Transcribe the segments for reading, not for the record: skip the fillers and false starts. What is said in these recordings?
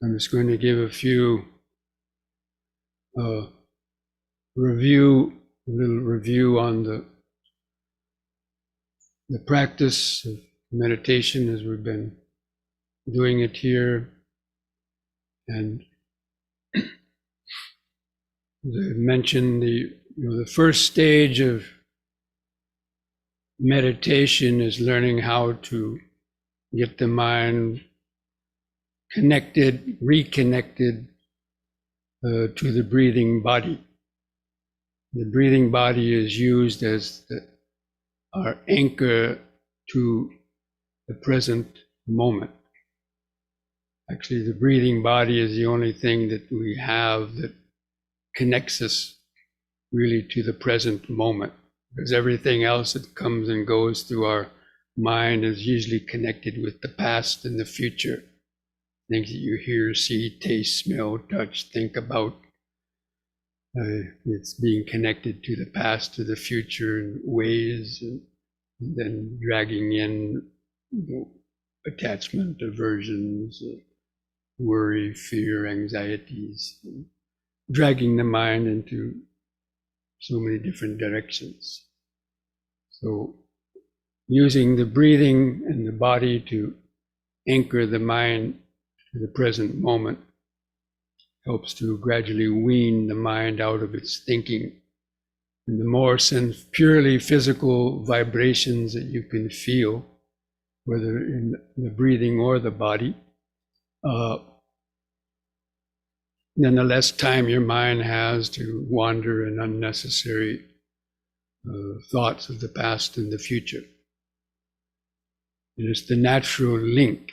I'm just going to give a few little review on the practice of meditation as we've been doing it here. And as I mentioned, the first stage of meditation is learning how to get the mind reconnected to the breathing body. The breathing body is used as our anchor to the present moment. Actually, the breathing body is the only thing that we have that connects us really to the present moment, because everything else that comes and goes through our mind is usually connected with the past and the future. Things that you hear, see, taste, smell, touch, think about. It's being connected to the past, to the future in ways, and then dragging in attachment, aversions, worry, fear, anxieties, dragging the mind into so many different directions. So using the breathing and the body to anchor the mind to the present moment helps to gradually wean the mind out of its thinking. And the more purely physical vibrations that you can feel, whether in the breathing or the body, then the less time your mind has to wander in unnecessary thoughts of the past and the future. It is the natural link.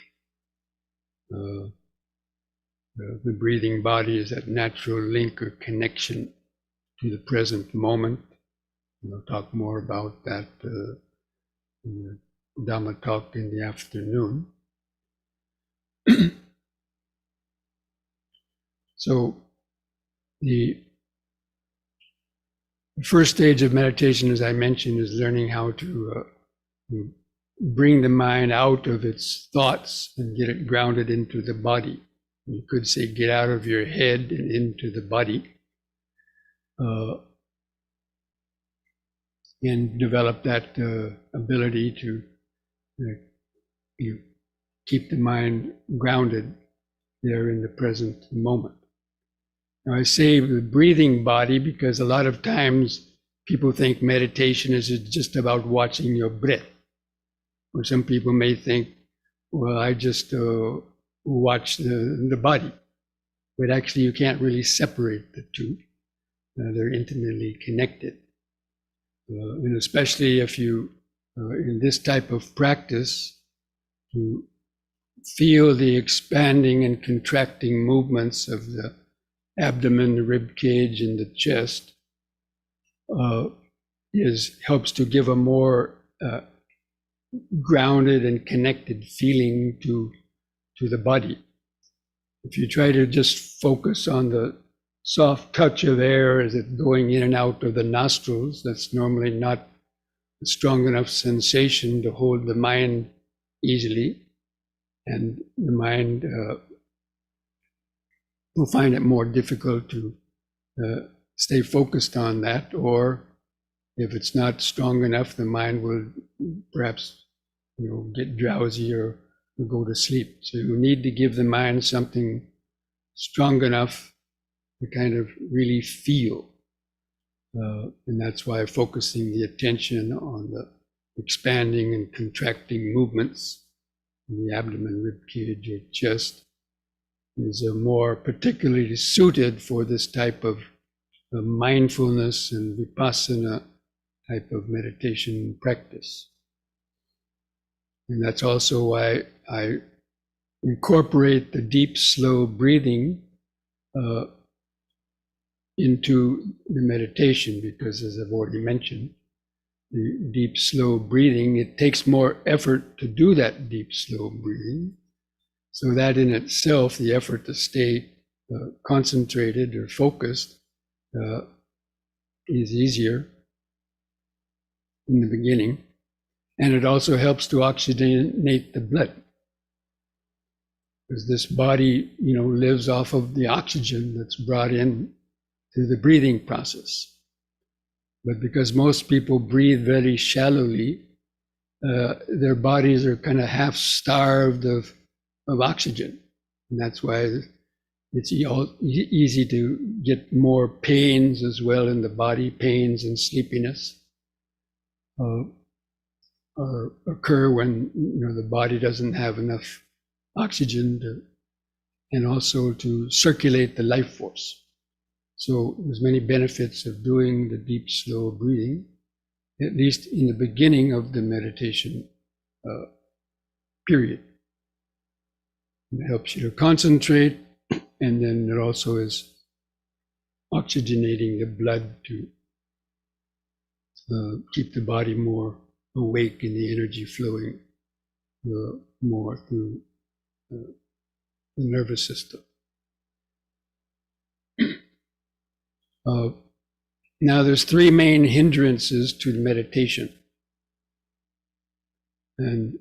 The breathing body is that natural link or connection to the present moment. We'll talk more about that in the Dhamma talk in the afternoon. So the first stage of meditation, as I mentioned, is learning how to bring the mind out of its thoughts and get it grounded into the body. You could say get out of your head and into the body, and develop that ability to keep the mind grounded there in the present moment. Now I say the breathing body because a lot of times people think meditation is just about watching your breath. Or some people may think, well, I just watch the body. But actually you can't really separate the two. They're intimately connected. And especially if you, in this type of practice, you feel the expanding and contracting movements of the abdomen, the rib cage, and the chest, helps to give a more grounded and connected feeling to the body. If you try to just focus on the soft touch of air as it's going in and out of the nostrils, that's normally not a strong enough sensation to hold the mind easily, and the mind will find it more difficult to stay focused on that, or if it's not strong enough, the mind will perhaps get drowsy or go to sleep. So you need to give the mind something strong enough to kind of really feel. And that's why focusing the attention on the expanding and contracting movements in the abdomen, rib cage, or chest is more particularly suited for this type of mindfulness and vipassana type of meditation practice. And that's also why I incorporate the deep, slow breathing into the meditation, because as I've already mentioned, the deep, slow breathing, it takes more effort to do that deep, slow breathing. So that in itself, the effort to stay concentrated or focused is easier in the beginning. And it also helps to oxygenate the blood. because this body, lives off of the oxygen that's brought in through the breathing process. But because most people breathe very shallowly, their bodies are kind of half starved of oxygen. And that's why it's easy to get more pains as well in the body, pains and sleepiness occur when the body doesn't have enough oxygen and also to circulate the life force. So there's many benefits of doing the deep, slow breathing, at least in the beginning of the meditation period. It helps you to concentrate, and then it also is oxygenating the blood to keep the body more awake and the energy flowing more through the nervous system. Now there's three main hindrances to meditation. And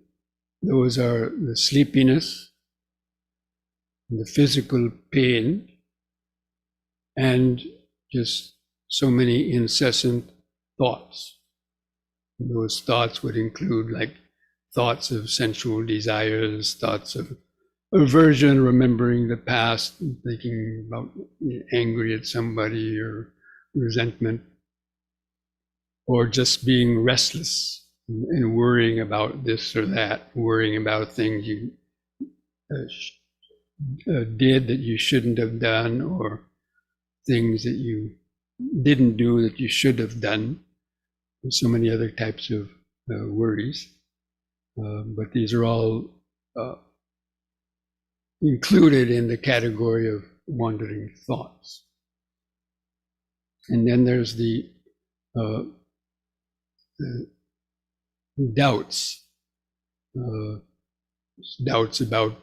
those are the sleepiness, the physical pain, and just so many incessant thoughts. And those thoughts would include like thoughts of sensual desires, thoughts of aversion, remembering the past, thinking about angry at somebody or resentment, or just being restless and worrying about this or that, worrying about things you did that you shouldn't have done, or things that you didn't do that you should have done. There's so many other types of worries, but these are all included in the category of wandering thoughts. And then there's the doubts. Doubts about,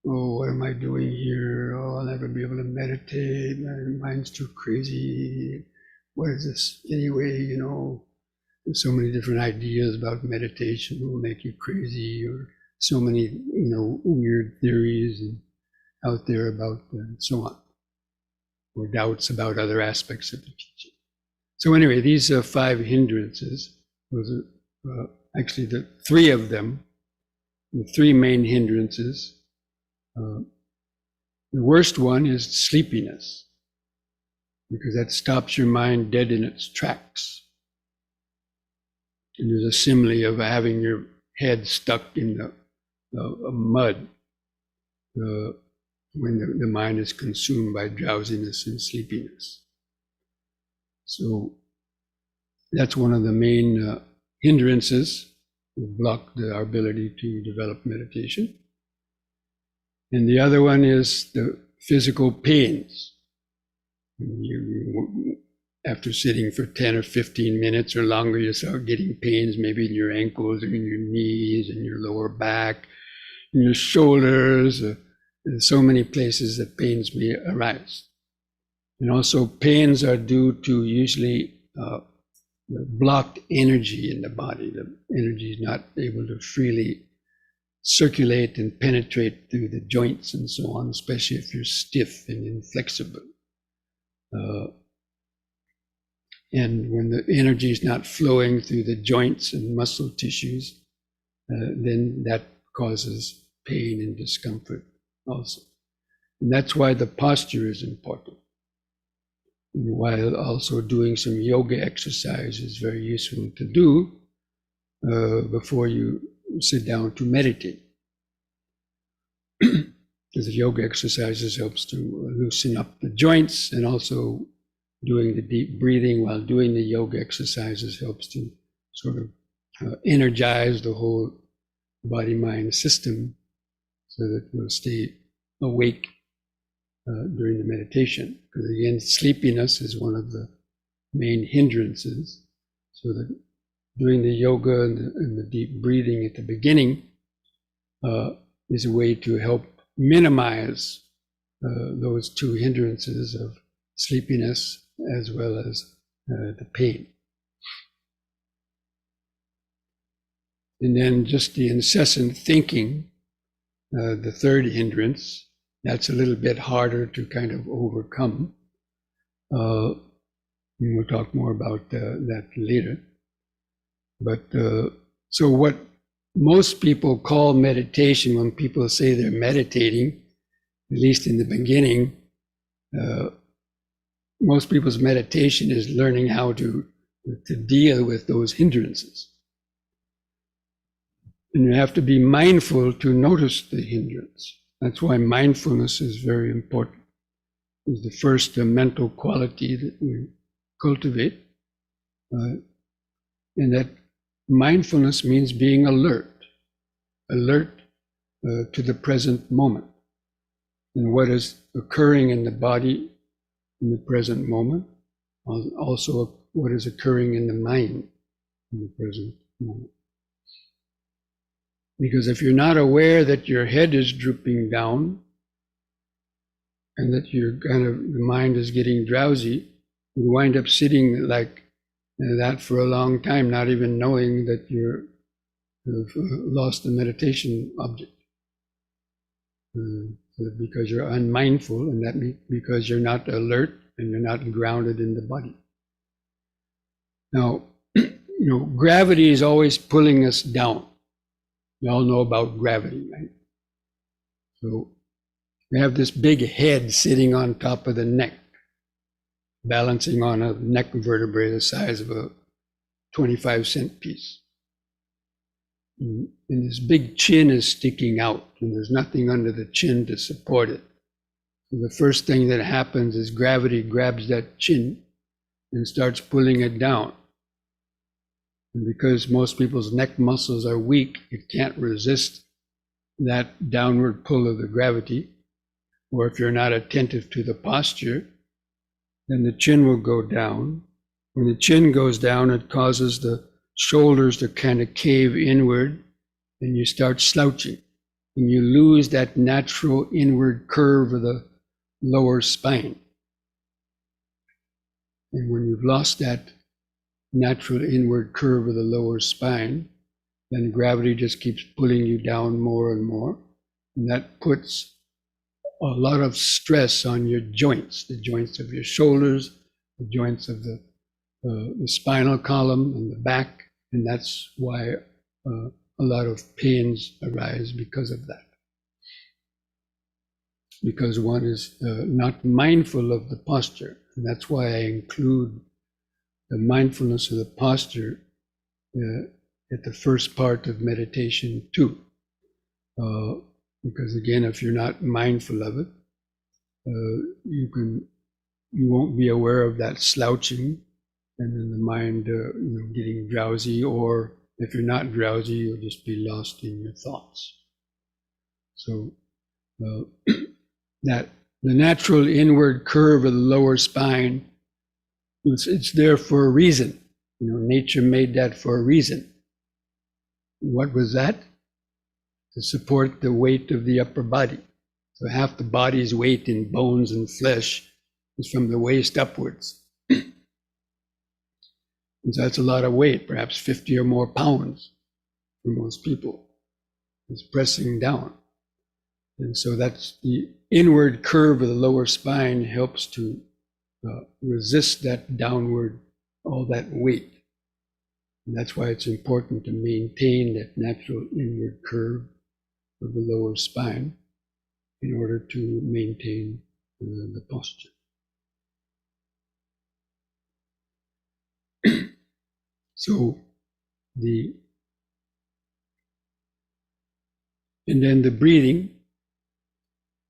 what am I doing here? I'll never be able to meditate. My mind's too crazy. What is this anyway? There's so many different ideas about meditation will make you crazy, or so many, weird theories out there about and so on, or doubts about other aspects of the teaching. So anyway, these are 5 hindrances. Those are actually the 3 of them, the 3 main hindrances. The worst one is sleepiness, because that stops your mind dead in its tracks. And there's a simile of having your head stuck in the mud when the mind is consumed by drowsiness and sleepiness. So that's one of the main hindrances that block our ability to develop meditation. And the other one is the physical pains. After sitting for 10 or 15 minutes or longer, you start getting pains, maybe in your ankles and in your knees and your lower back, in your shoulders. In so many places that pains may arise. And also pains are due to usually the blocked energy in the body. The energy is not able to freely circulate and penetrate through the joints and so on, especially if you're stiff and inflexible. And when the energy is not flowing through the joints and muscle tissues, then that causes pain and discomfort also. And that's why the posture is important. And while also doing some yoga exercise is very useful to do before you sit down to meditate. Because the yoga exercises helps to loosen up the joints, and also doing the deep breathing while doing the yoga exercises helps to sort of energize the whole body-mind system so that we'll stay awake during the meditation. Because again, sleepiness is one of the main hindrances. So that doing the yoga and the deep breathing at the beginning is a way to help minimize those 2 hindrances of sleepiness as well as the pain. And then just the incessant thinking the third hindrance. That's a little bit harder to kind of overcome. We'll talk more about that later. But so what most people call meditation, when people say they're meditating, at least in the beginning, most people's meditation is learning how to deal with those hindrances. And you have to be mindful to notice the hindrance. That's why mindfulness is very important. It's the first mental quality that we cultivate. And that mindfulness means being alert to the present moment and what is occurring in the body in the present moment, also what is occurring in the mind in the present moment. Because if you're not aware that your head is drooping down and that the mind is getting drowsy, you wind up sitting like that for a long time, not even knowing that you've lost the meditation object. Because you're unmindful, and that means because you're not alert and you're not grounded in the body. Now, gravity is always pulling us down. You all know about gravity, right? So we have this big head sitting on top of the neck, balancing on a neck vertebrae the size of a 25-cent piece. And this big chin is sticking out, and there's nothing under the chin to support it. So the first thing that happens is gravity grabs that chin and starts pulling it down. And because most people's neck muscles are weak, it can't resist that downward pull of the gravity. Or if you're not attentive to the posture, then the chin will go down. When the chin goes down, it causes the shoulders to kind of cave inward, and you start slouching. And you lose that natural inward curve of the lower spine. And when you've lost that natural inward curve of the lower spine, then gravity just keeps pulling you down more and more. And that puts a lot of stress on your joints, the joints of your shoulders, the joints of the spinal column and the back. And that's why a lot of pains arise because of that. Because one is not mindful of the posture. And that's why I include the mindfulness of the posture at the first part of meditation too. Because again, if you're not mindful of it, you won't be aware of that slouching, and then the mind getting drowsy, or if you're not drowsy, you'll just be lost in your thoughts. So that the natural inward curve of the lower spine, it's there for a reason. Nature made that for a reason. What was that? To support the weight of the upper body. So half the body's weight in bones and flesh is from the waist upwards. And so that's a lot of weight, perhaps 50 or more pounds for most people. It's pressing down. And so that's the inward curve of the lower spine helps to resist that downward, all that weight. And that's why it's important to maintain that natural inward curve of the lower spine in order to maintain the posture. So and then the breathing,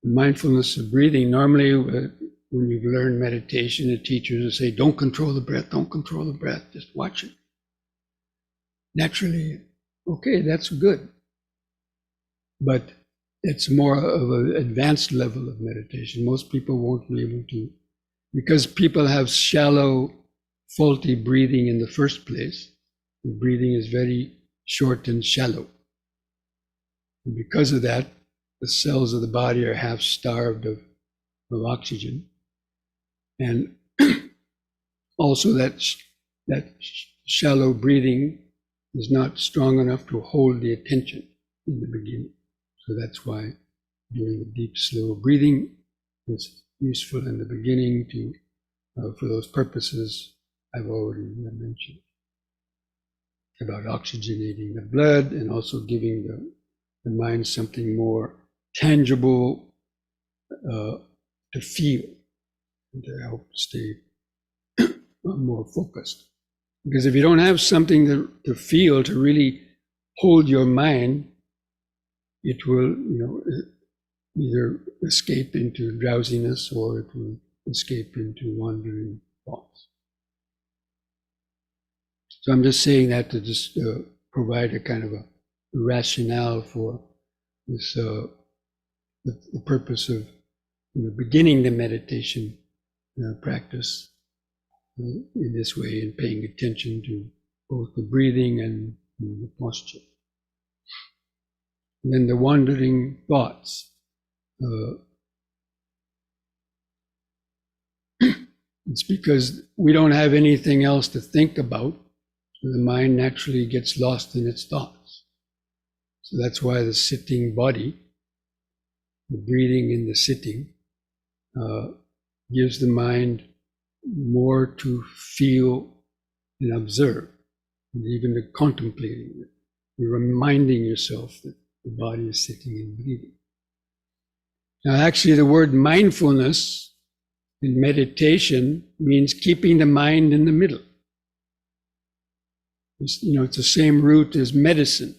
the mindfulness of breathing. Normally, when you've learned meditation, the teachers will say, don't control the breath, don't control the breath, just watch it. Naturally, okay, that's good. But it's more of an advanced level of meditation. Most people won't be able to, because people have shallow, faulty breathing in the first place. The breathing is very short and shallow. And because of that, the cells of the body are half starved of oxygen. And also that shallow breathing is not strong enough to hold the attention in the beginning. So that's why doing the deep, slow breathing is useful in the beginning for those purposes I've already mentioned, about oxygenating the blood and also giving the mind something more tangible to feel and to help stay more focused. Because if you don't have something to feel, to really hold your mind, it will, either escape into drowsiness or it will escape into wandering thoughts. So I'm just saying that to just provide a kind of a rationale for this, the purpose of beginning the meditation practice in this way and paying attention to both the breathing and the posture. And then the wandering thoughts. It's because we don't have anything else to think about, so the mind naturally gets lost in its thoughts. So that's why the sitting body, the breathing in the sitting, gives the mind more to feel and observe, and even to contemplating it. You're reminding yourself that the body is sitting and breathing. Now, actually, the word mindfulness in meditation means keeping the mind in the middle. It's the same root as medicine,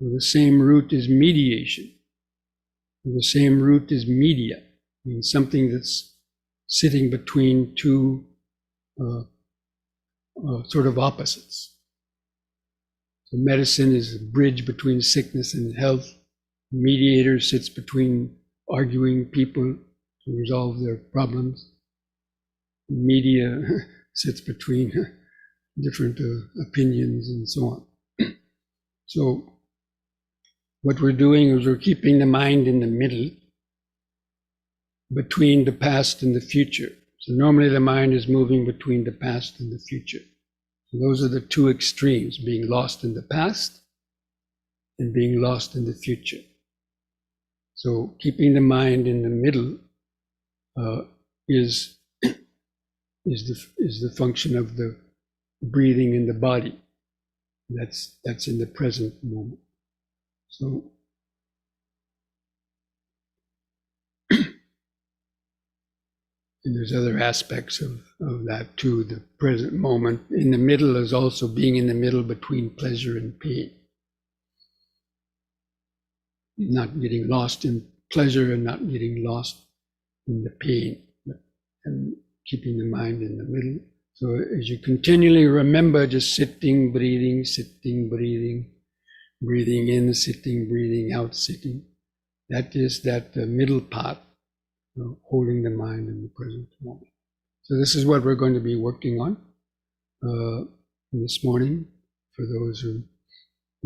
or the same root as mediation, or the same root as media. It means something that's sitting between two sort of opposites. So medicine is a bridge between sickness and health. Mediator sits between arguing people to resolve their problems. Media sits between different opinions and so on. So what we're doing is we're keeping the mind in the middle between the past and the future. So normally the mind is moving between the past and the future. So those are the two extremes, being lost in the past and being lost in the future. So keeping the mind in the middle is the function of the breathing in the body. That's in the present moment. So and there's other aspects of that too. The present moment in the middle is also being in the middle between pleasure and pain. Not getting lost in pleasure and not getting lost in the pain, and keeping the mind in the middle. So as you continually remember just sitting, breathing, breathing in, sitting, breathing out, sitting, that is that middle path, holding the mind in the present moment. So this is what we're going to be working on this morning. For those who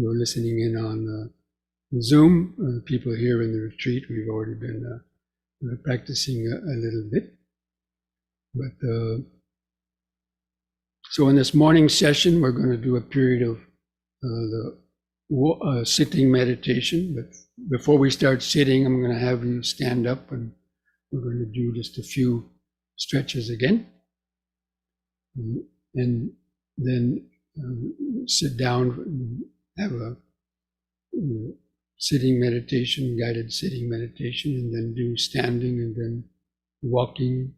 are listening in on Zoom, people here in the retreat, we've already been practicing a little bit. But so in this morning session, we're going to do a period of the sitting meditation. But before we start sitting, I'm going to have you stand up, and we're going to do just a few stretches again, and then sit down and have a sitting meditation, guided sitting meditation, and then do standing, and then walking,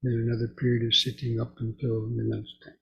then another period of sitting up until the lunchtime.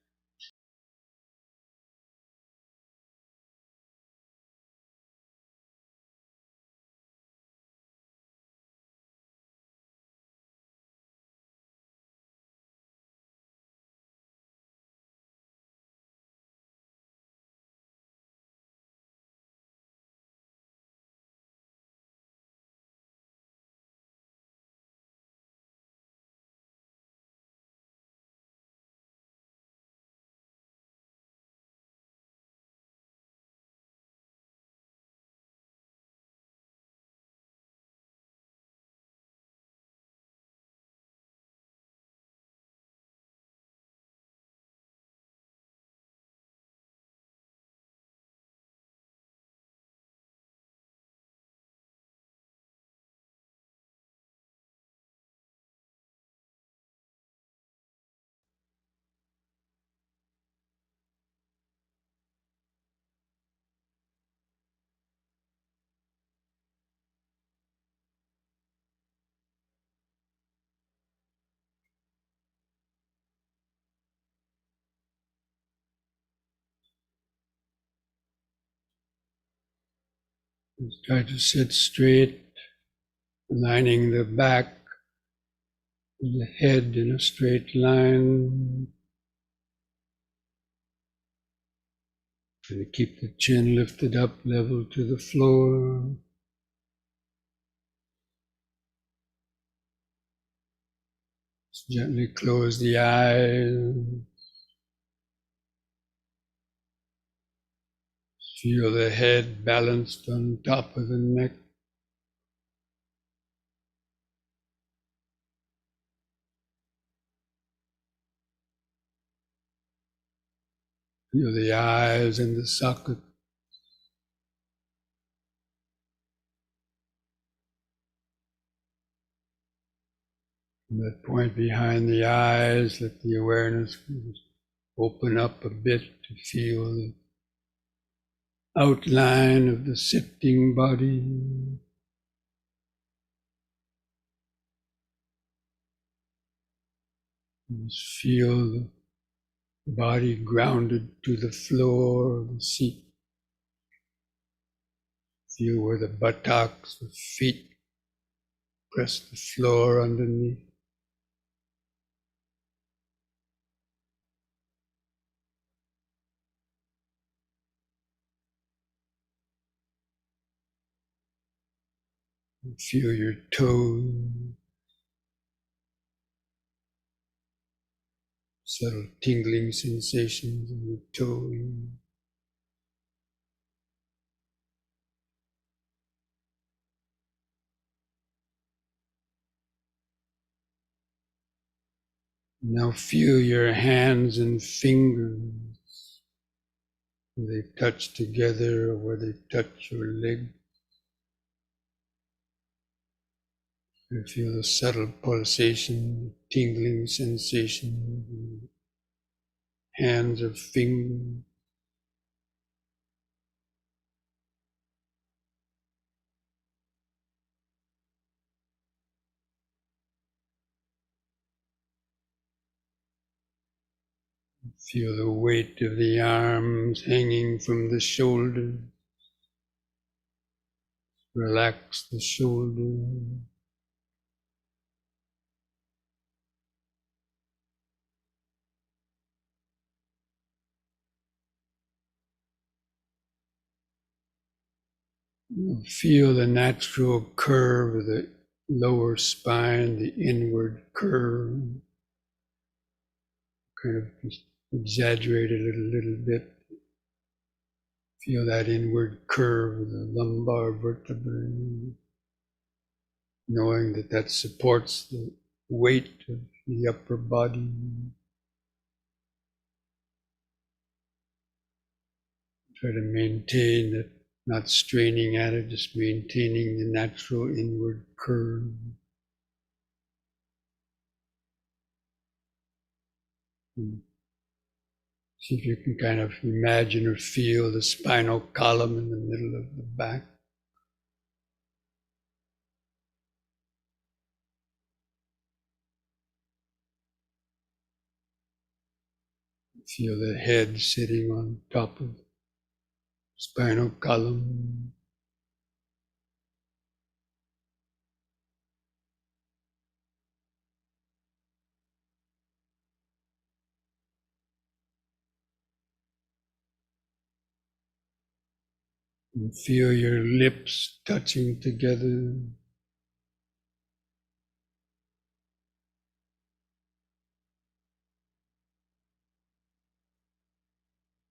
Just try to sit straight, aligning the back of the head in a straight line. And keep the chin lifted up level to the floor. Just gently close the eyes. Feel the head balanced on top of the neck. Feel the eyes in the socket. From that point behind the eyes, let the awareness open up a bit to feel the outline of the sitting body. Just feel the body grounded to the floor, the seat. Feel where the buttocks, the feet press the floor underneath. And feel your toes, subtle tingling sensations in your toes. Now feel your hands and fingers, where they touch together or where they touch your leg. You feel the subtle pulsation, tingling sensation, hands or fingers. Feel the weight of the arms hanging from the shoulders. Relax the shoulders. Feel the natural curve of the lower spine, the inward curve. Kind of exaggerate it a little bit. Feel that inward curve of the lumbar vertebrae, knowing that that supports the weight of the upper body. Try to maintain it, not straining at it, just maintaining the natural inward curve. See if you can kind of imagine or feel the spinal column in the middle of the back. Feel the head sitting on top of the spinal column. And feel your lips touching together.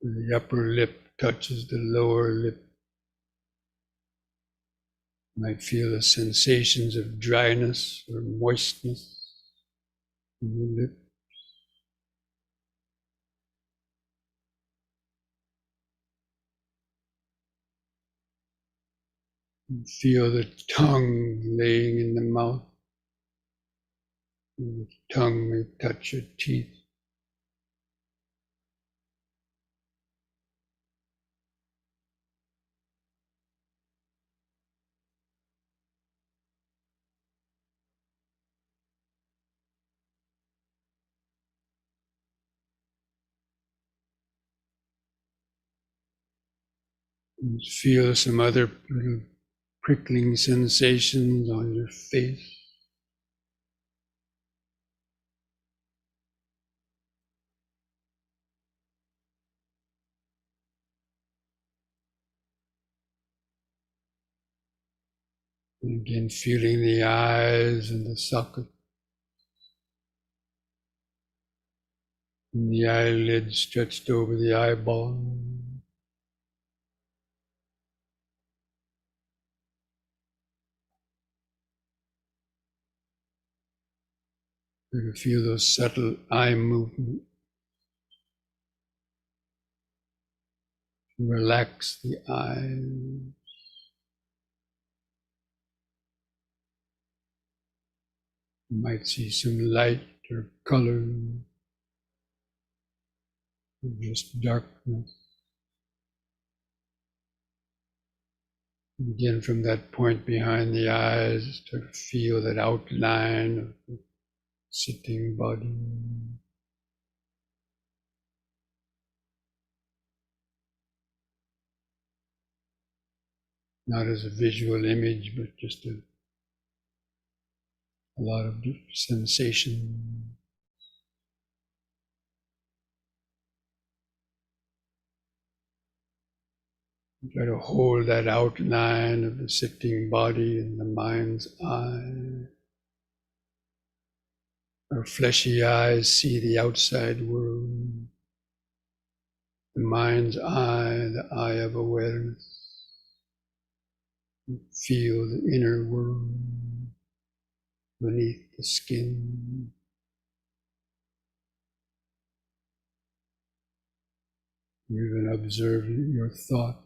The upper lip touches the lower lip. You might feel the sensations of dryness or moistness in the lip. And feel the tongue laying in the mouth. And the tongue may touch your teeth. And feel some other little prickling sensations on your face. And again, feeling the eyes and the socket, and the eyelids stretched over the eyeball. You can feel those subtle eye movements. Relax the eyes. You might see some light or color, or just darkness. Again, from that point behind the eyes, start to feel that outline of the sitting body. Not as a visual image, but just a lot of sensation. Try to hold that outline of the sitting body in the mind's eye. Our fleshy eyes see the outside world. The mind's eye, the eye of awareness. Feel the inner world beneath the skin. Even observe your thought.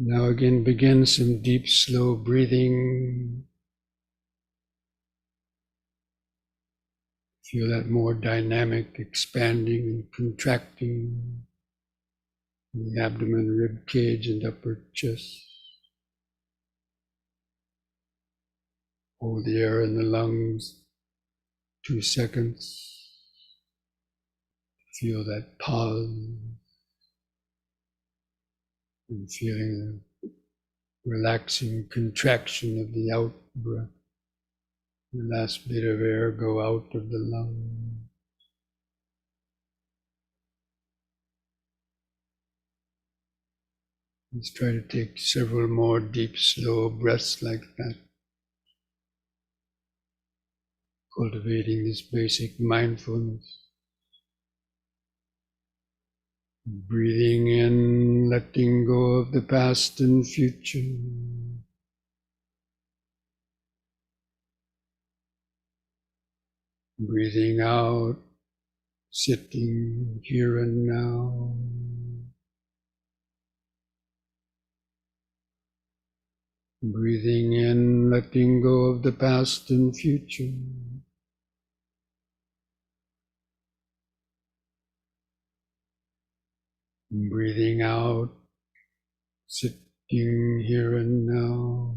Now again, begin some deep, slow breathing. Feel that more dynamic expanding and contracting in the abdomen, rib cage, and upper chest. Hold the air in the lungs 2 seconds. Feel that pause and feeling the relaxing contraction of the out breath. The last bit of air go out of the lung. Let's try to take several more deep, slow breaths like that. Cultivating this basic mindfulness. Breathing in, letting go of the past and future. Breathing out, sitting here and now. Breathing in, letting go of the past and future. Breathing out, sitting here and now.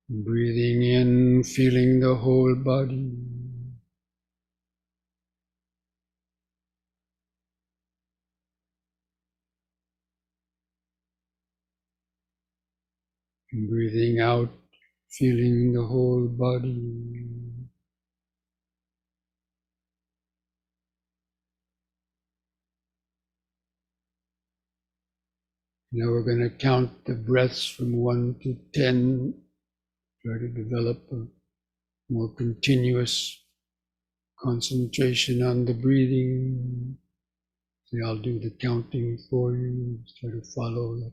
Breathing in, feeling the whole body. Breathing out, feeling the whole body. Now we're going to count the breaths from 1 to 10. Try to develop a more continuous concentration on the breathing. So I'll do the counting for you. Just try to follow the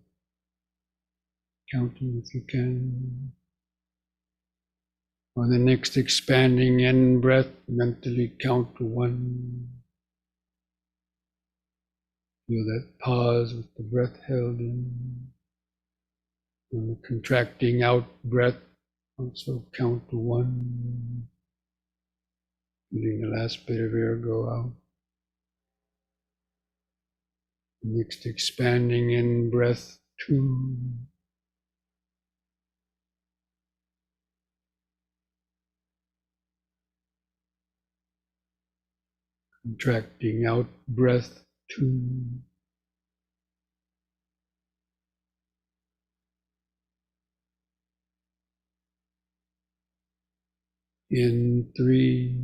counting if you can. On the next expanding in breath, mentally count to 1. Feel that pause with the breath held in. On the contracting out breath, also count to 1. Feeling the last bit of air go out. Next expanding in breath, 2. Contracting out breath 2. In 3.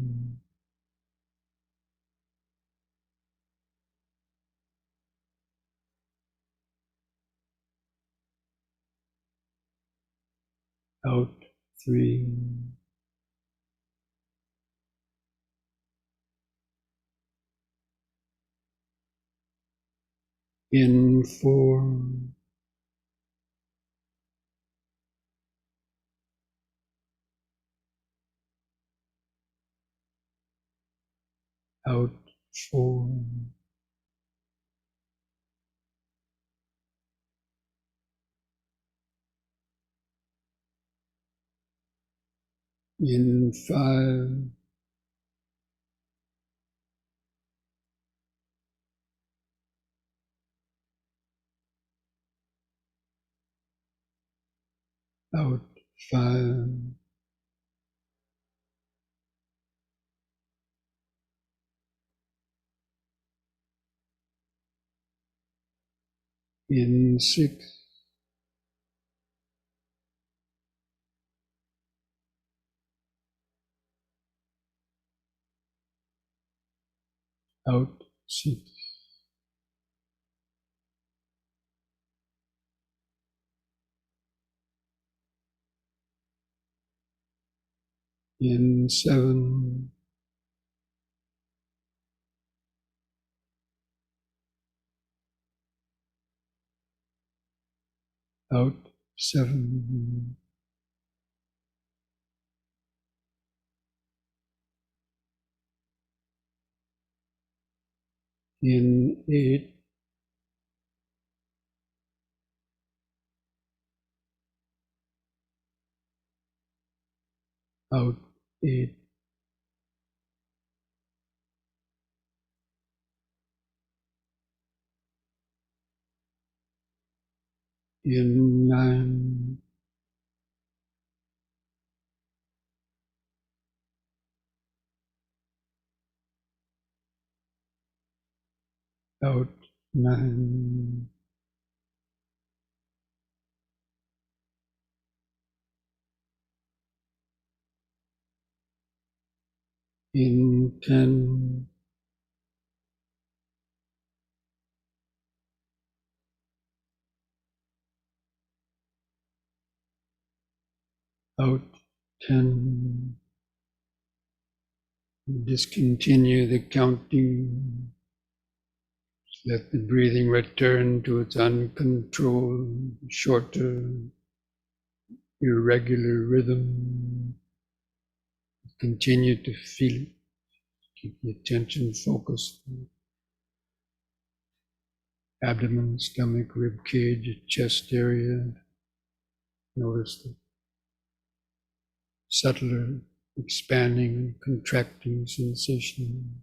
Out 3. In 4. Out 4. In 5. Out 5. In 6. Out 6. In 7. Out 7. In 8. Out 8. In 9. Out 9. In 10. Out 10. Discontinue the counting. Let the breathing return to its uncontrolled, shorter, irregular rhythm. Continue to feel it. Keep the attention focused. Abdomen, stomach, rib cage, chest area. Notice the subtler expanding and contracting sensation.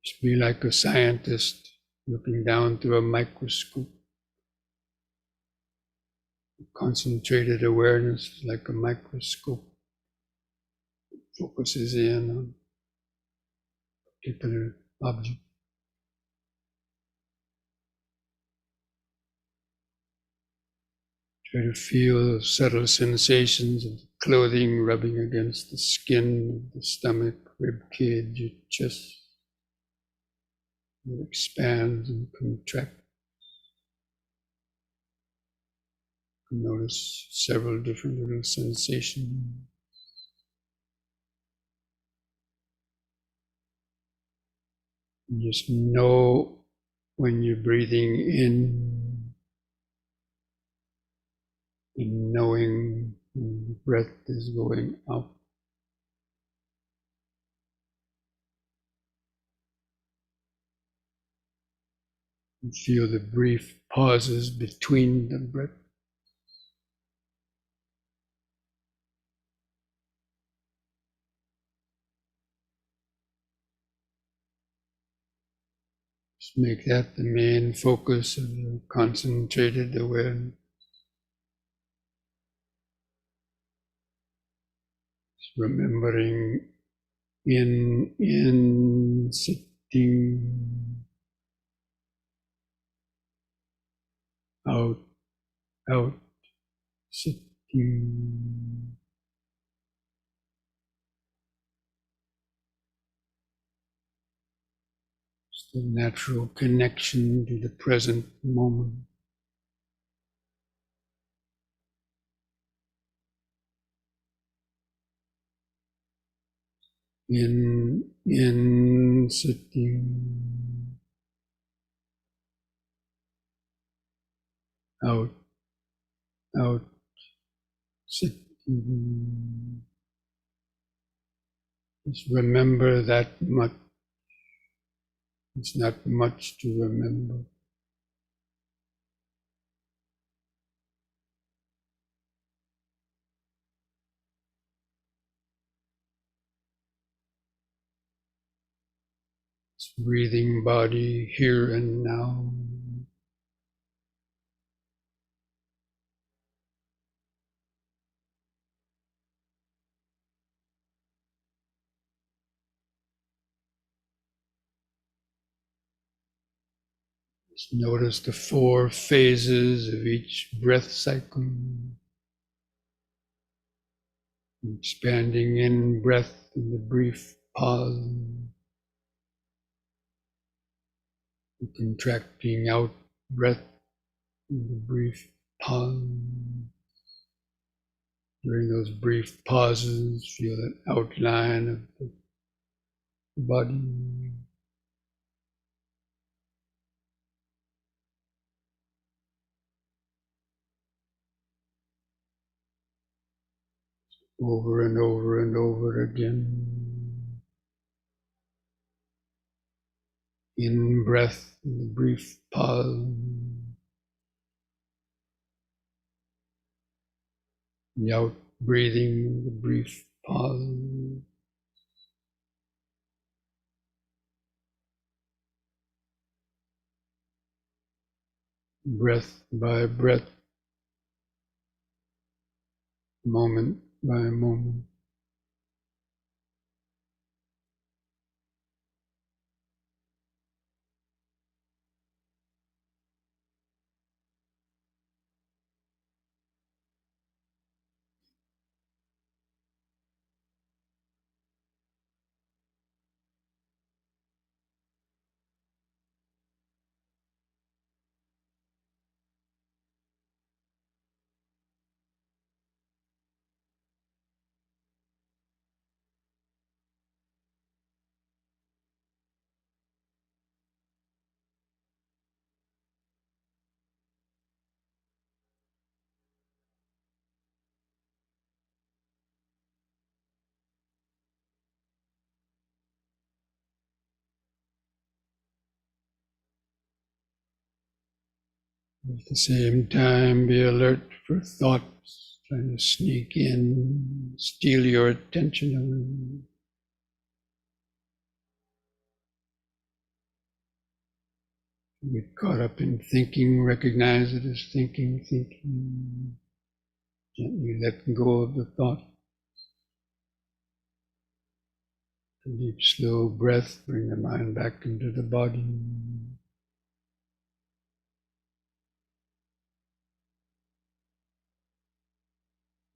Just be like a scientist looking down through a microscope. Concentrated awareness is like a microscope. It focuses in on a particular object. Try to feel subtle sensations of the clothing rubbing against the skin of the stomach, rib cage, your chest. It expands and contracts. Notice several different little sensations. And just know when you're breathing in and knowing when the breath is going out. And feel the brief pauses between the breath. Just make that the main focus of your concentrated awareness. remembering in sitting, out, out, sitting. It's the natural connection to the present moment. In sitting, out, out, sitting. Just remember that much. It's not much to remember. It's breathing body here and now. Just notice the 4 phases of each breath cycle. Expanding in breath in the brief pause. Contracting out breath in the brief pause. During those brief pauses, feel that outline of the body. Over and over and over again. In breath, in the brief pause. The out breathing, the brief pause. Breath by breath, moment by moment. At the same time, be alert for thoughts trying to sneak in, steal your attention away. Get caught up in thinking, recognize it as thinking. Gently let go of the thought. A deep, slow breath, bring the mind back into the body.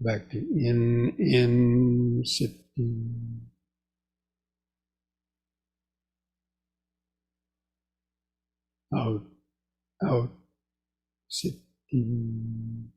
Back to in, sitting. Out, out, sitting.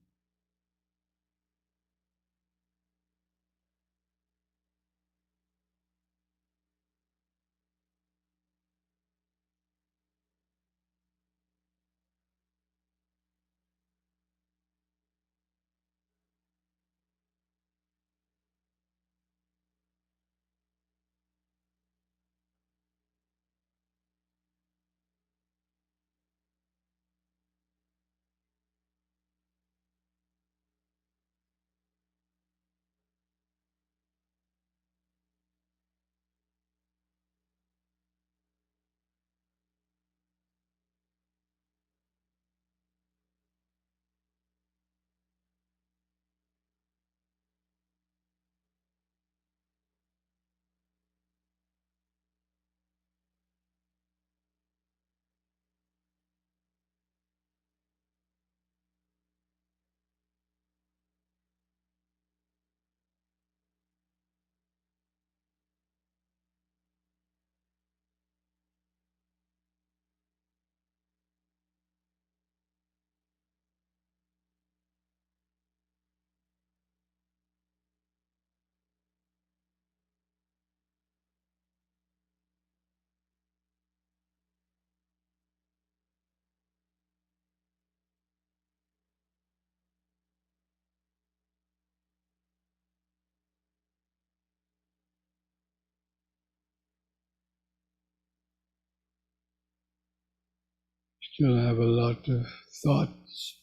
Still have a lot of thoughts.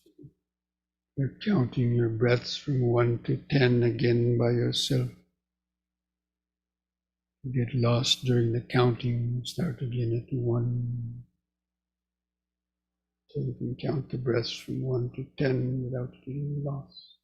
You're counting your breaths from 1 to 10 again by yourself. You get lost during the counting, start again at 1. So you can count the breaths from 1 to 10 without getting lost.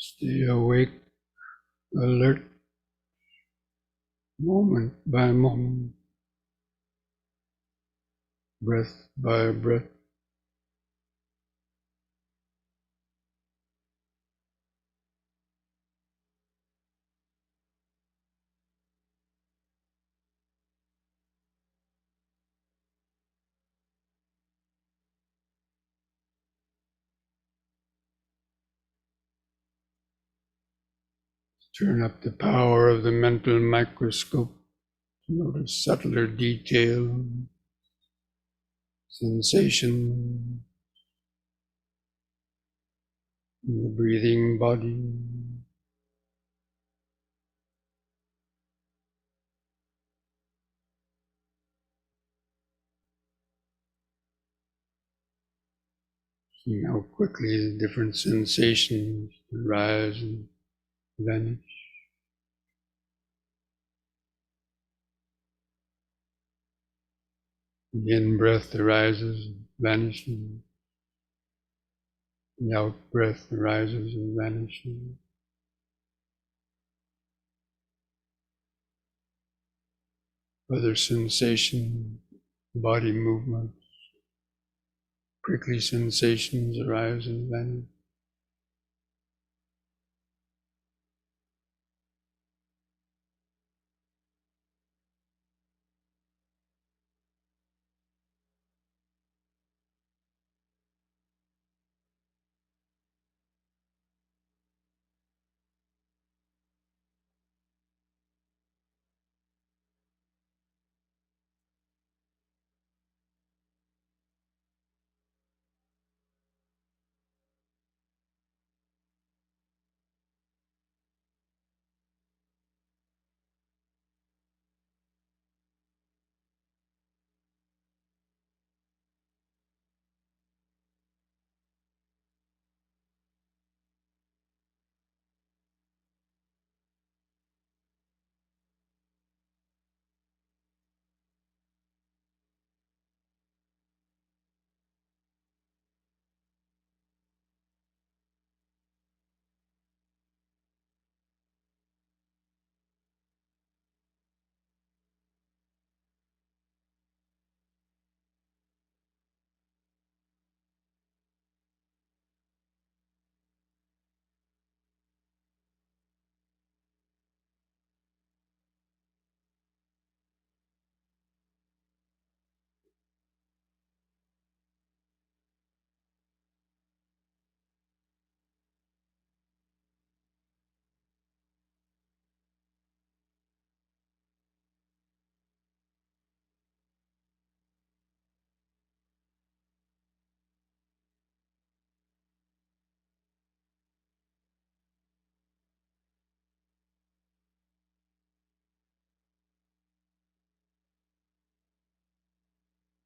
Stay awake, alert, moment by moment, breath by breath. Turn up the power of the mental microscope to notice subtler detail, sensation in the breathing body. Seeing how quickly the different sensations arise and vanish. The in-breath arises, vanishes. The out-breath arises and vanishes. other sensation, body movements, prickly sensations arise and vanish.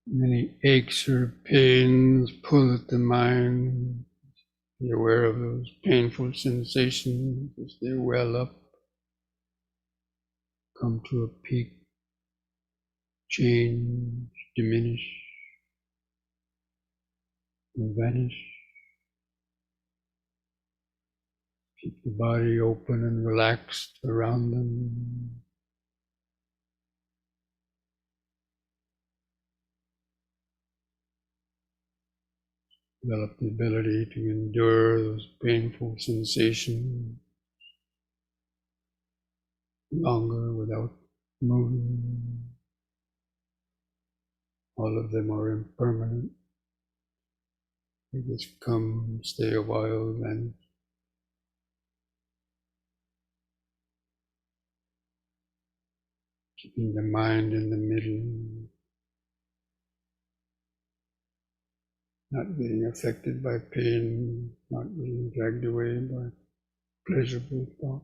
Many aches or pains pull at the mind. Be aware of those painful sensations as they well up, come to a peak, change, diminish, and vanish. Keep the body open and relaxed around them. Develop the ability to endure those painful sensations longer without moving. All of them are impermanent. They just come, stay a while, and keeping the mind in the middle, not being affected by pain, not being dragged away by pleasurable thought.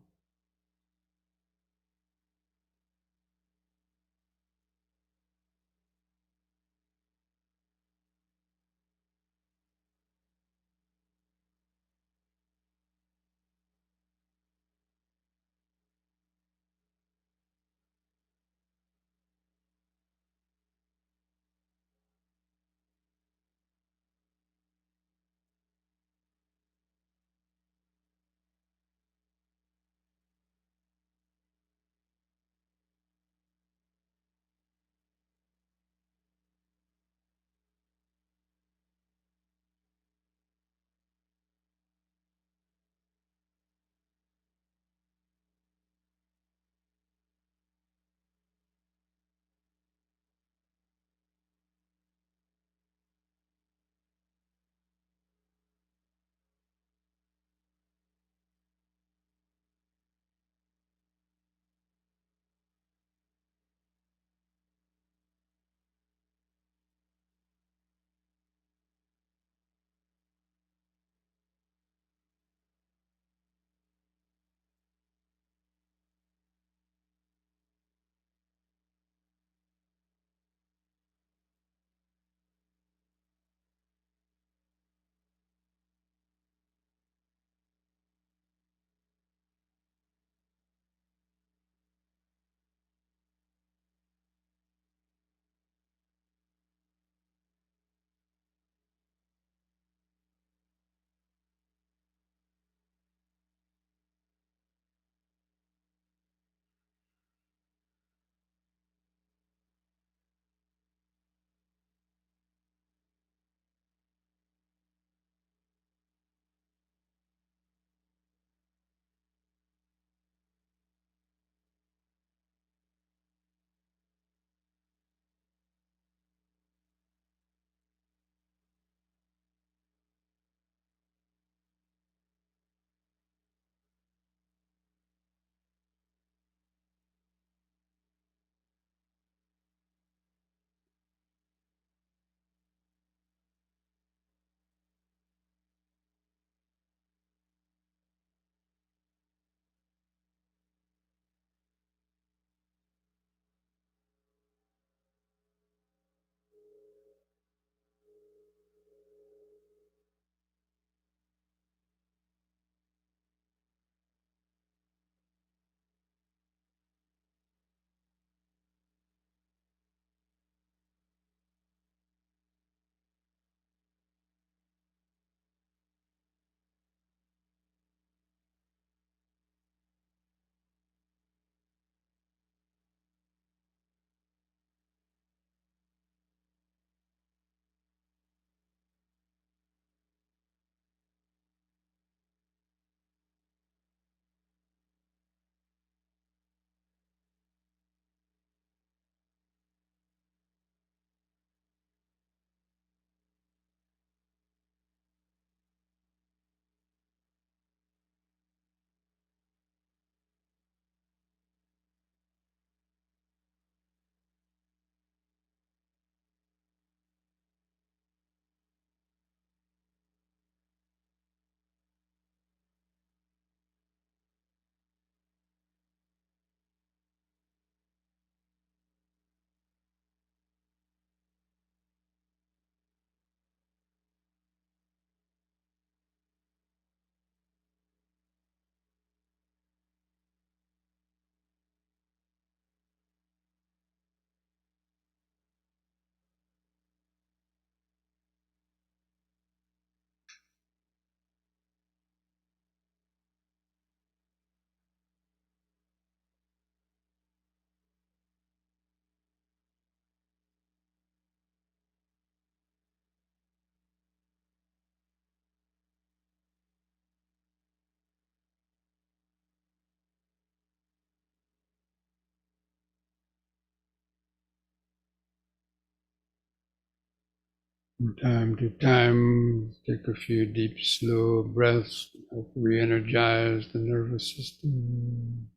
From time to time, take a few deep, slow breaths to help re-energize the nervous system.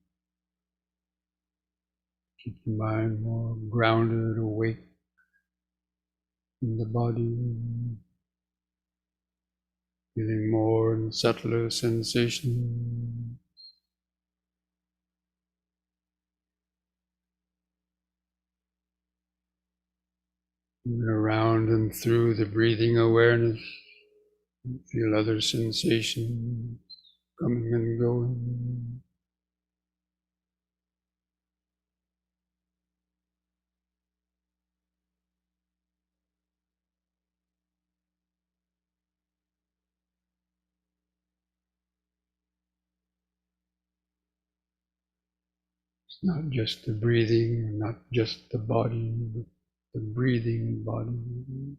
Keep the mind more grounded, awake in the body, feeling more and subtler sensation. Around and through the breathing awareness, feel other sensations coming and going. It's not just the breathing, not just the body, but the breathing body.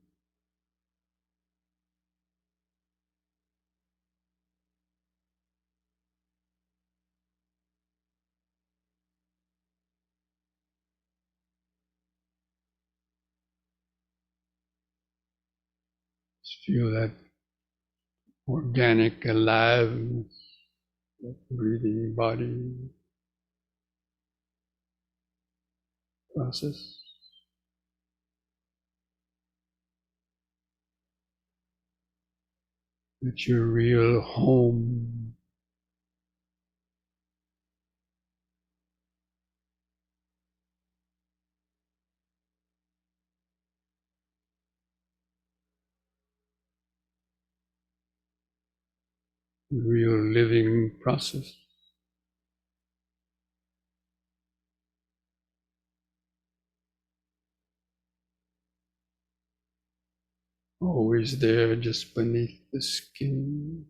Just feel that organic, alive, that breathing body process. It's your real home. Real living process. Always there, just beneath the skin.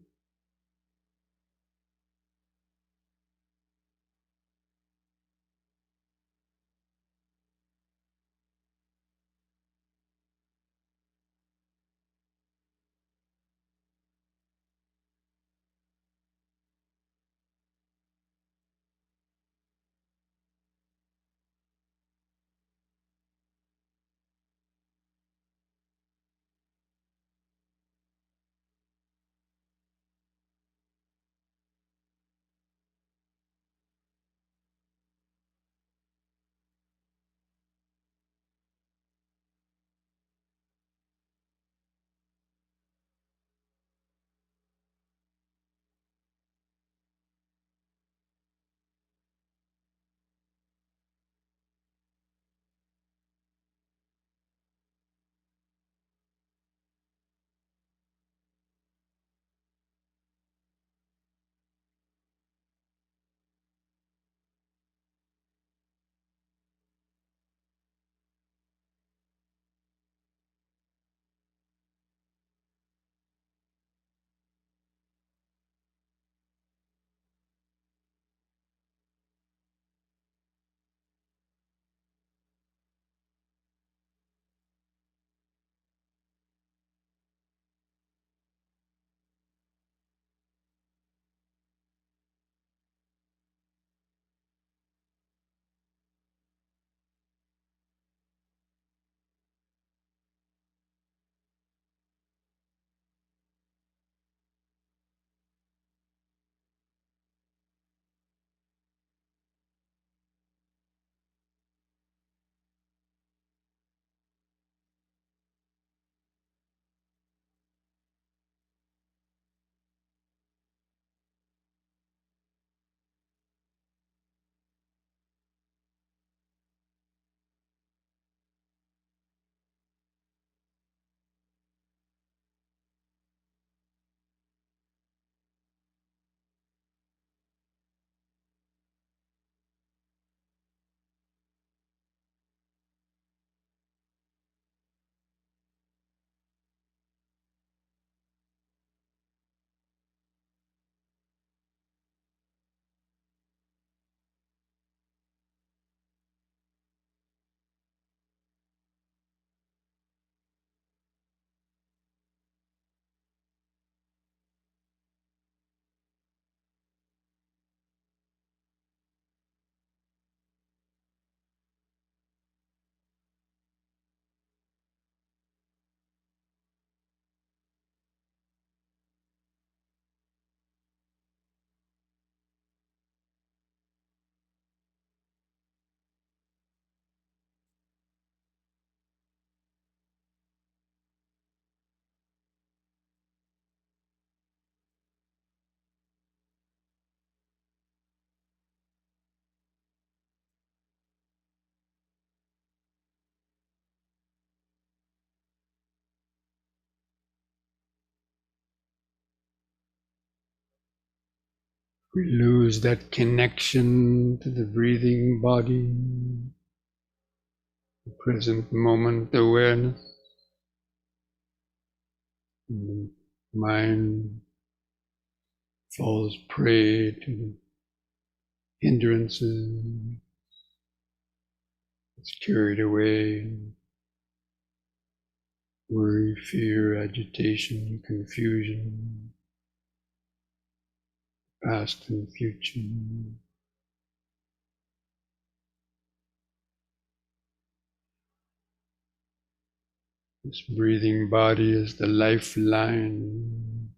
We lose that connection to the breathing body, the present moment awareness, and the mind falls prey to the hindrances, it's carried away, worry, fear, agitation, confusion, past and future. This breathing body is the lifeline,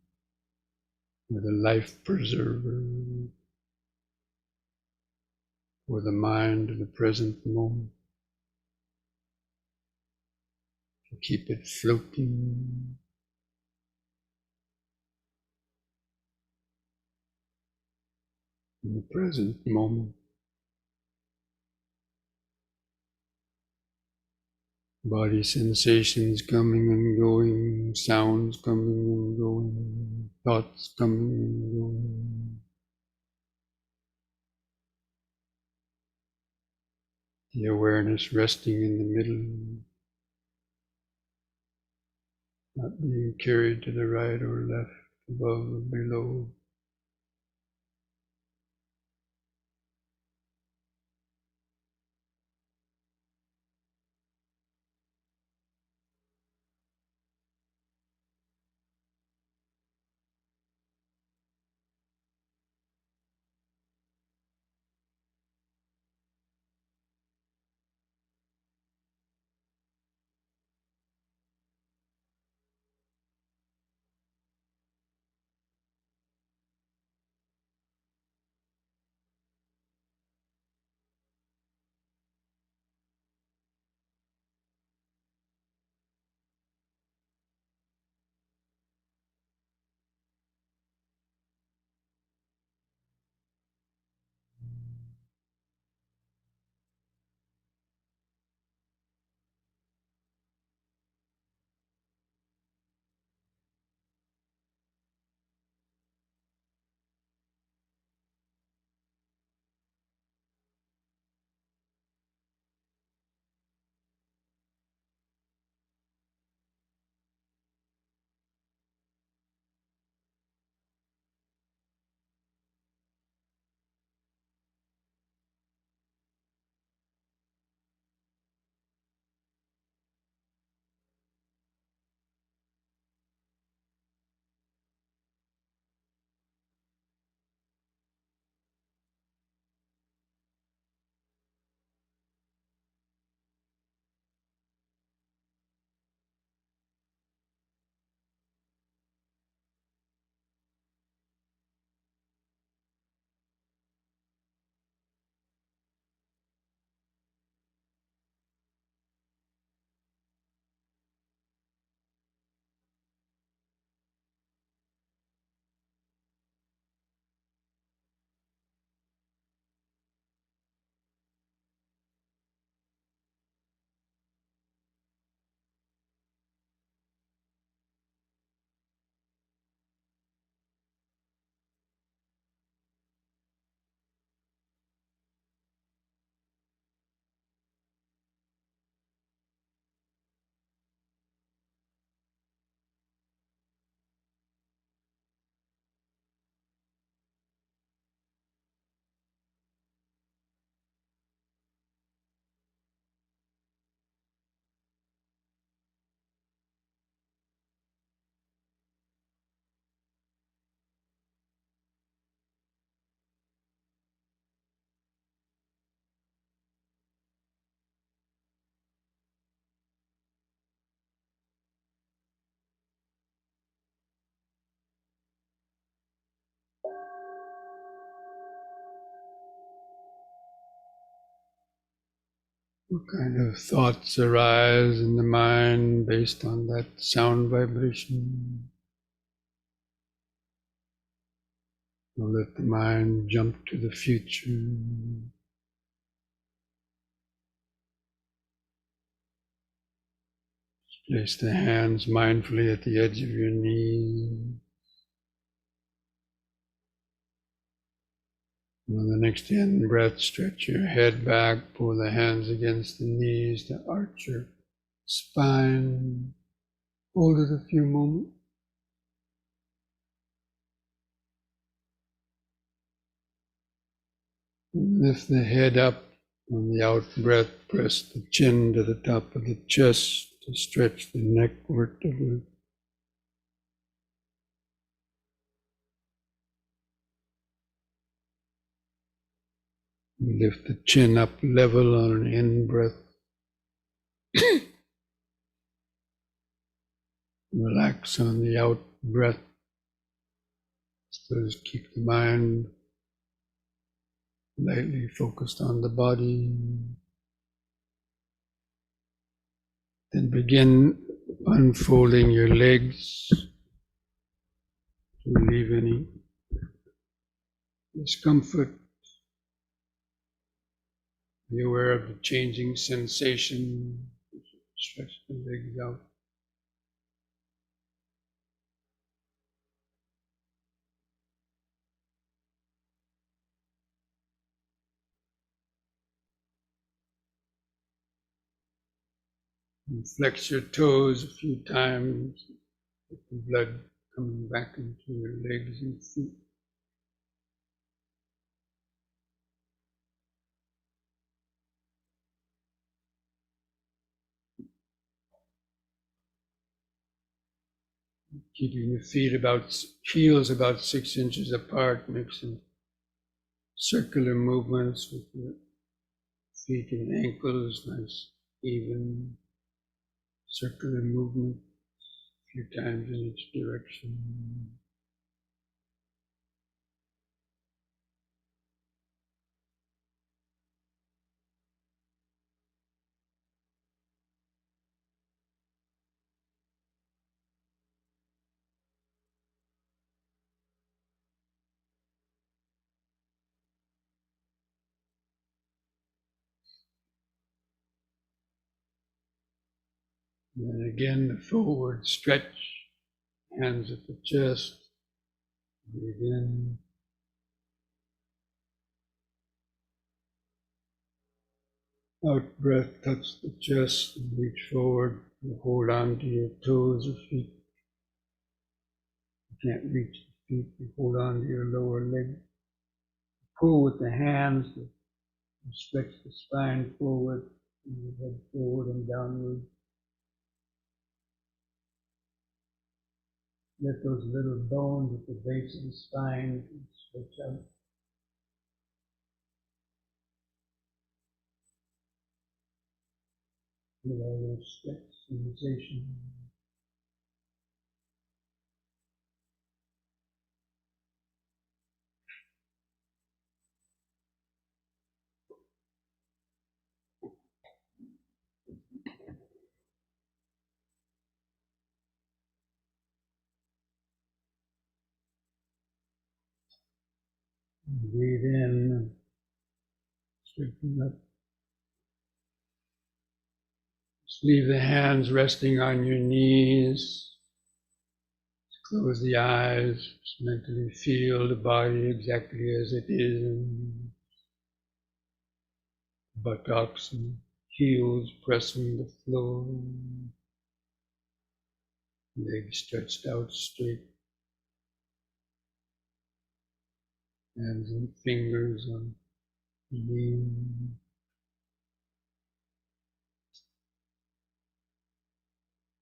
or the life preserver, for the mind in the present moment, to keep it floating. In the present moment, body sensations coming and going, sounds coming and going, thoughts coming and going. The awareness resting in the middle, not being carried to the right or left, above or below. What kind of thoughts arise in the mind based on that sound vibration? Or let the mind jump to the future. Place the hands mindfully at the edge of your knees. On the next in-breath, stretch your head back, pull the hands against the knees to arch your spine. Hold it a few moments. Lift the head up. On the out breath, press the chin to the top of the chest to stretch the neck vertebrae. Lift the chin up level on an in-breath. Relax on the out breath. Just keep the mind lightly focused on the body. Then begin unfolding your legs to relieve any discomfort. Be aware of the changing sensation. Stretch the legs out. And flex your toes a few times, with the blood coming back into your legs and feet. Keeping the feet heels about 6 inches apart, make some circular movements with your feet and ankles, nice even circular movement a few times in each direction. And then again, the forward stretch, hands at the chest, breathe in. Out breath, touch the chest and reach forward. You hold on to your toes or feet. You can't reach the feet, you hold on to your lower leg. Pull with the hands, stretch the spine forward, and your head forward and downward. Let those little bones at the base of the spine stretch out. With all those stretch sensations. Breathe in, straighten up. Just leave the hands resting on your knees. Just close the eyes. Just mentally feel the body exactly as it is. Buttocks and heels pressing the floor. Legs stretched out straight. Hands and fingers on the knee.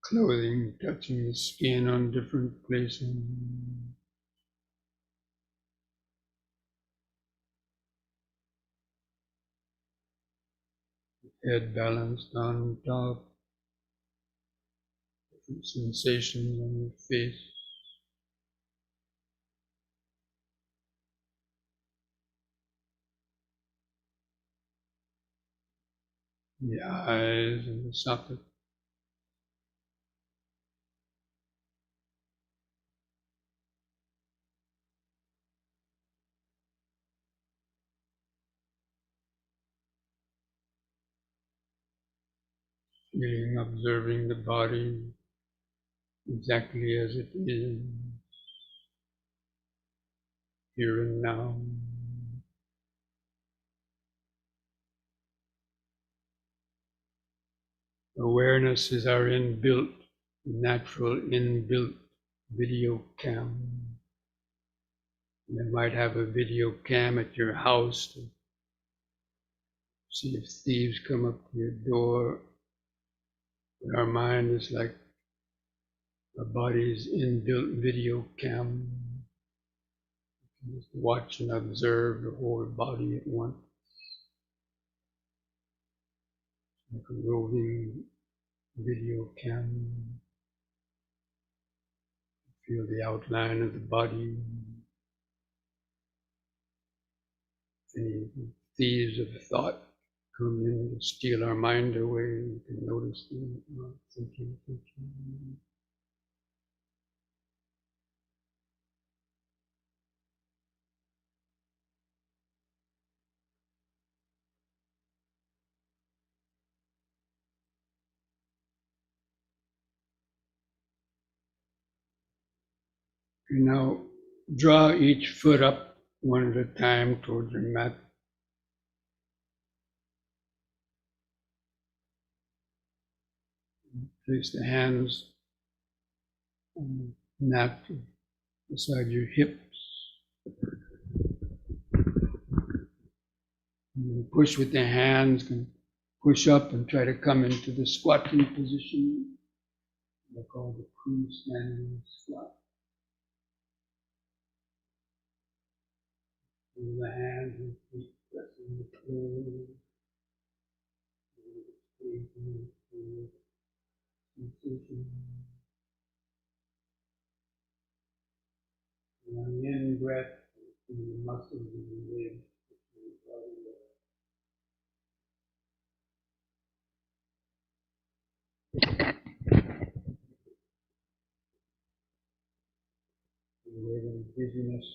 Clothing touching the skin on different places. Head balanced on top. Different sensations on your face. The eyes and the socket. Feeling, observing the body exactly as it is, here and now. Awareness is our inbuilt, natural inbuilt video cam. You might have a video cam at your house to see if thieves come up to your door. But our mind is like our body's inbuilt video cam. You can just watch and observe the whole body at once. Like a roving video cam. Feel the outline of the body. If any thieves of thought come in to steal our mind away, you can notice them thinking. You now draw each foot up one at a time towards your mat. Place the hands on the mat beside your hips. And push with the hands, and push up and try to come into the squatting position. They call the pre-standing squat. And the hands and feet pressing the floor. And on the in breath, the muscles of the legs. Dizziness.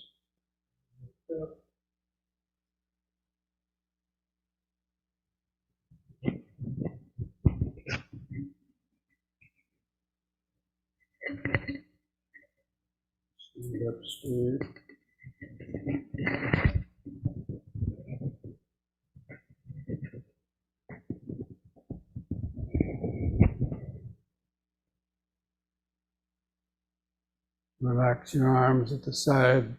Stand up straight. Relax your arms at the side.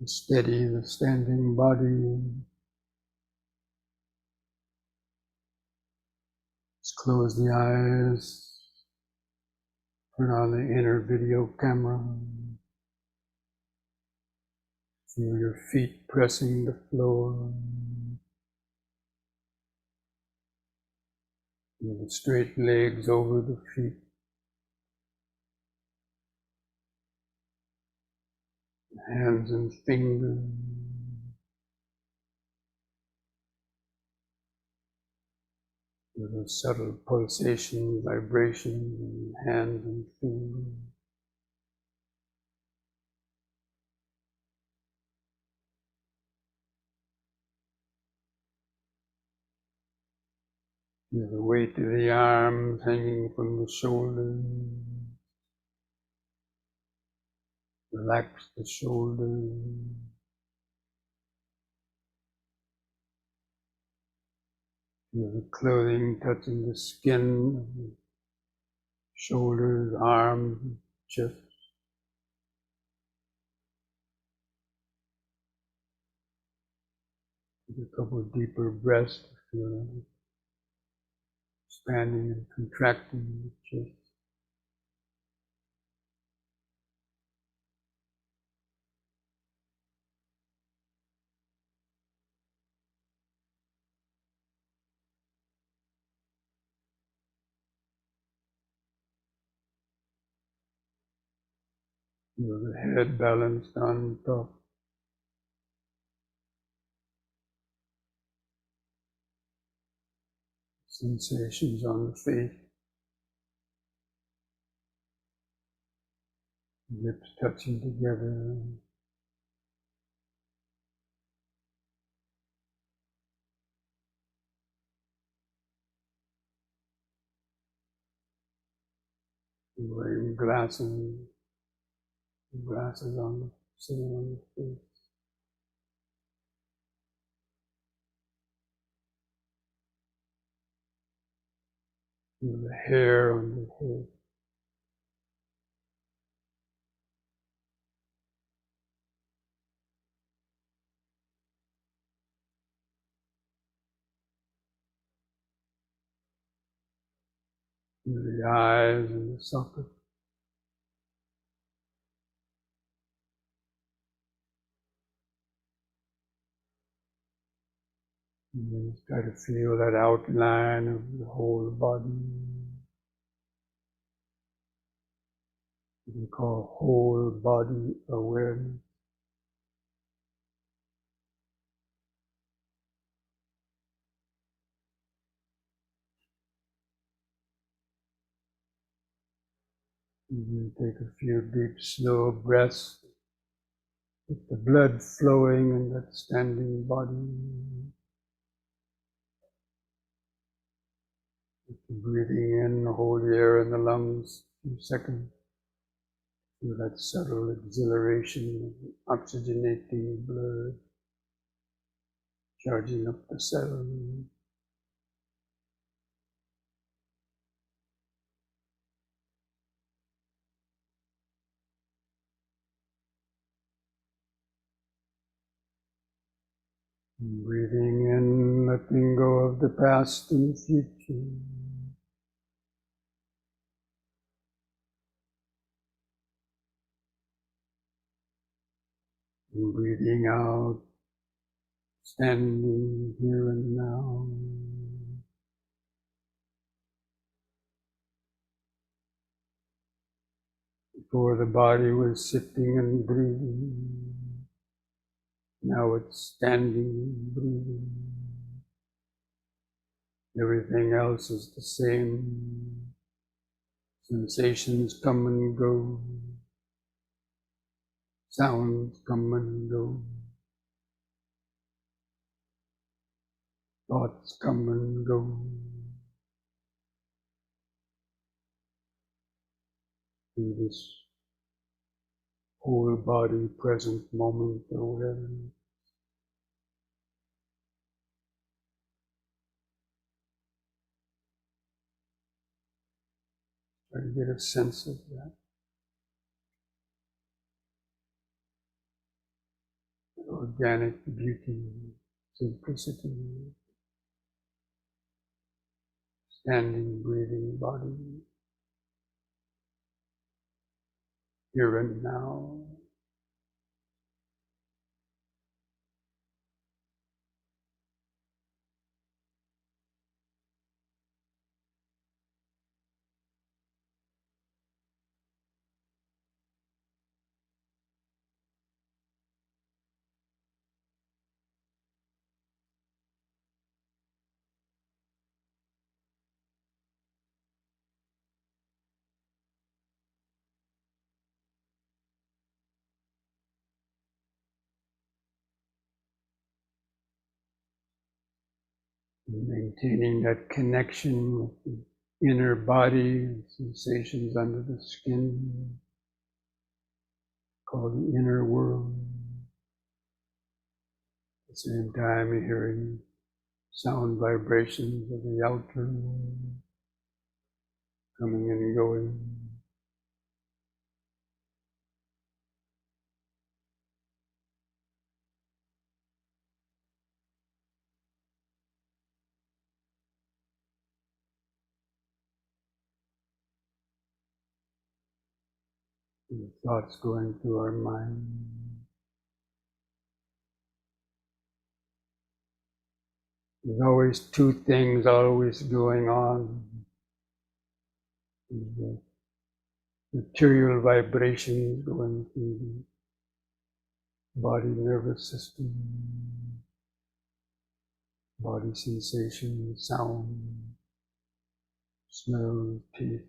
And steady the standing body. Just close the eyes. Turn on the inner video camera. Feel your feet pressing the floor. Feel the straight legs over the feet. Hands and fingers. Feel the subtle pulsation, vibrations in hands and fingers. Feel the weight of the arms hanging from the shoulders. Relax the shoulders. Feel the clothing touching the skin of the shoulders, arms, chest. Take a couple of deeper breaths to feel it. Expanding and contracting the chest. Feel the head balanced on top. Sensations on the face. Lips touching together. Wearing glasses on the sitting on the face. Feel the hair on your head. Feel the eyes and the socket. And then try to feel that outline of the whole body. We call whole body awareness. And then take a few deep, slow breaths with the blood flowing in that standing body. Breathing in, hold the air in the lungs a few seconds. Feel that subtle exhilaration of oxygenating blood, charging up the cell. Breathing in, letting go of the past and future. And breathing out, standing here and now. Before the body was sitting and breathing, now it's standing and breathing. Everything else is the same. Sensations come and go. Sounds come and go. Thoughts come and go. In this whole body present moment awareness. Try to get a sense of that. Organic beauty, simplicity, standing, breathing body, here and now. Maintaining that connection with the inner body, sensations under the skin, called the inner world. At the same time, you're hearing sound vibrations of the outer world, coming and going. And the thoughts going through our mind. There's always two things always going on. There's the material vibrations going through the body nervous system, body sensation, sound, smell, taste.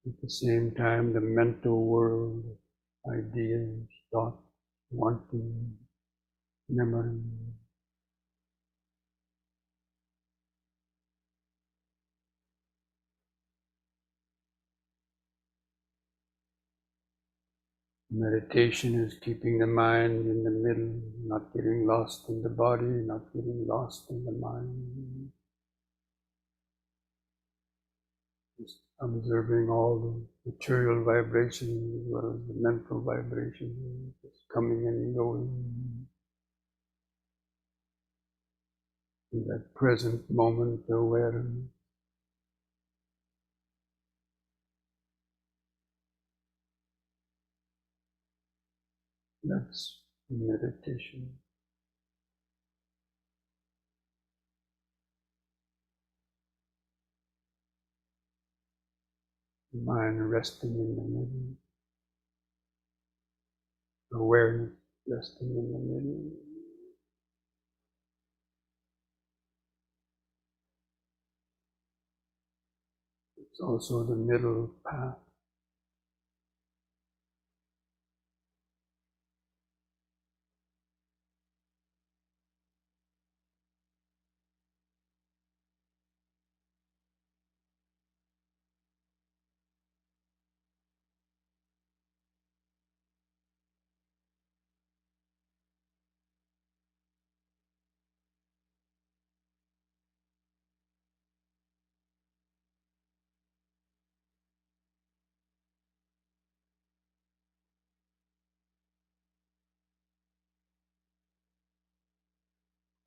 At the same time, the mental world, ideas, thoughts, wanting, memory. Meditation is keeping the mind in the middle, not getting lost in the body, not getting lost in the mind. observing all the material vibrations as well as the mental vibrations coming and going. In that present moment awareness. That's meditation. Mind resting in the middle. Awareness resting in the middle. It's also the middle path.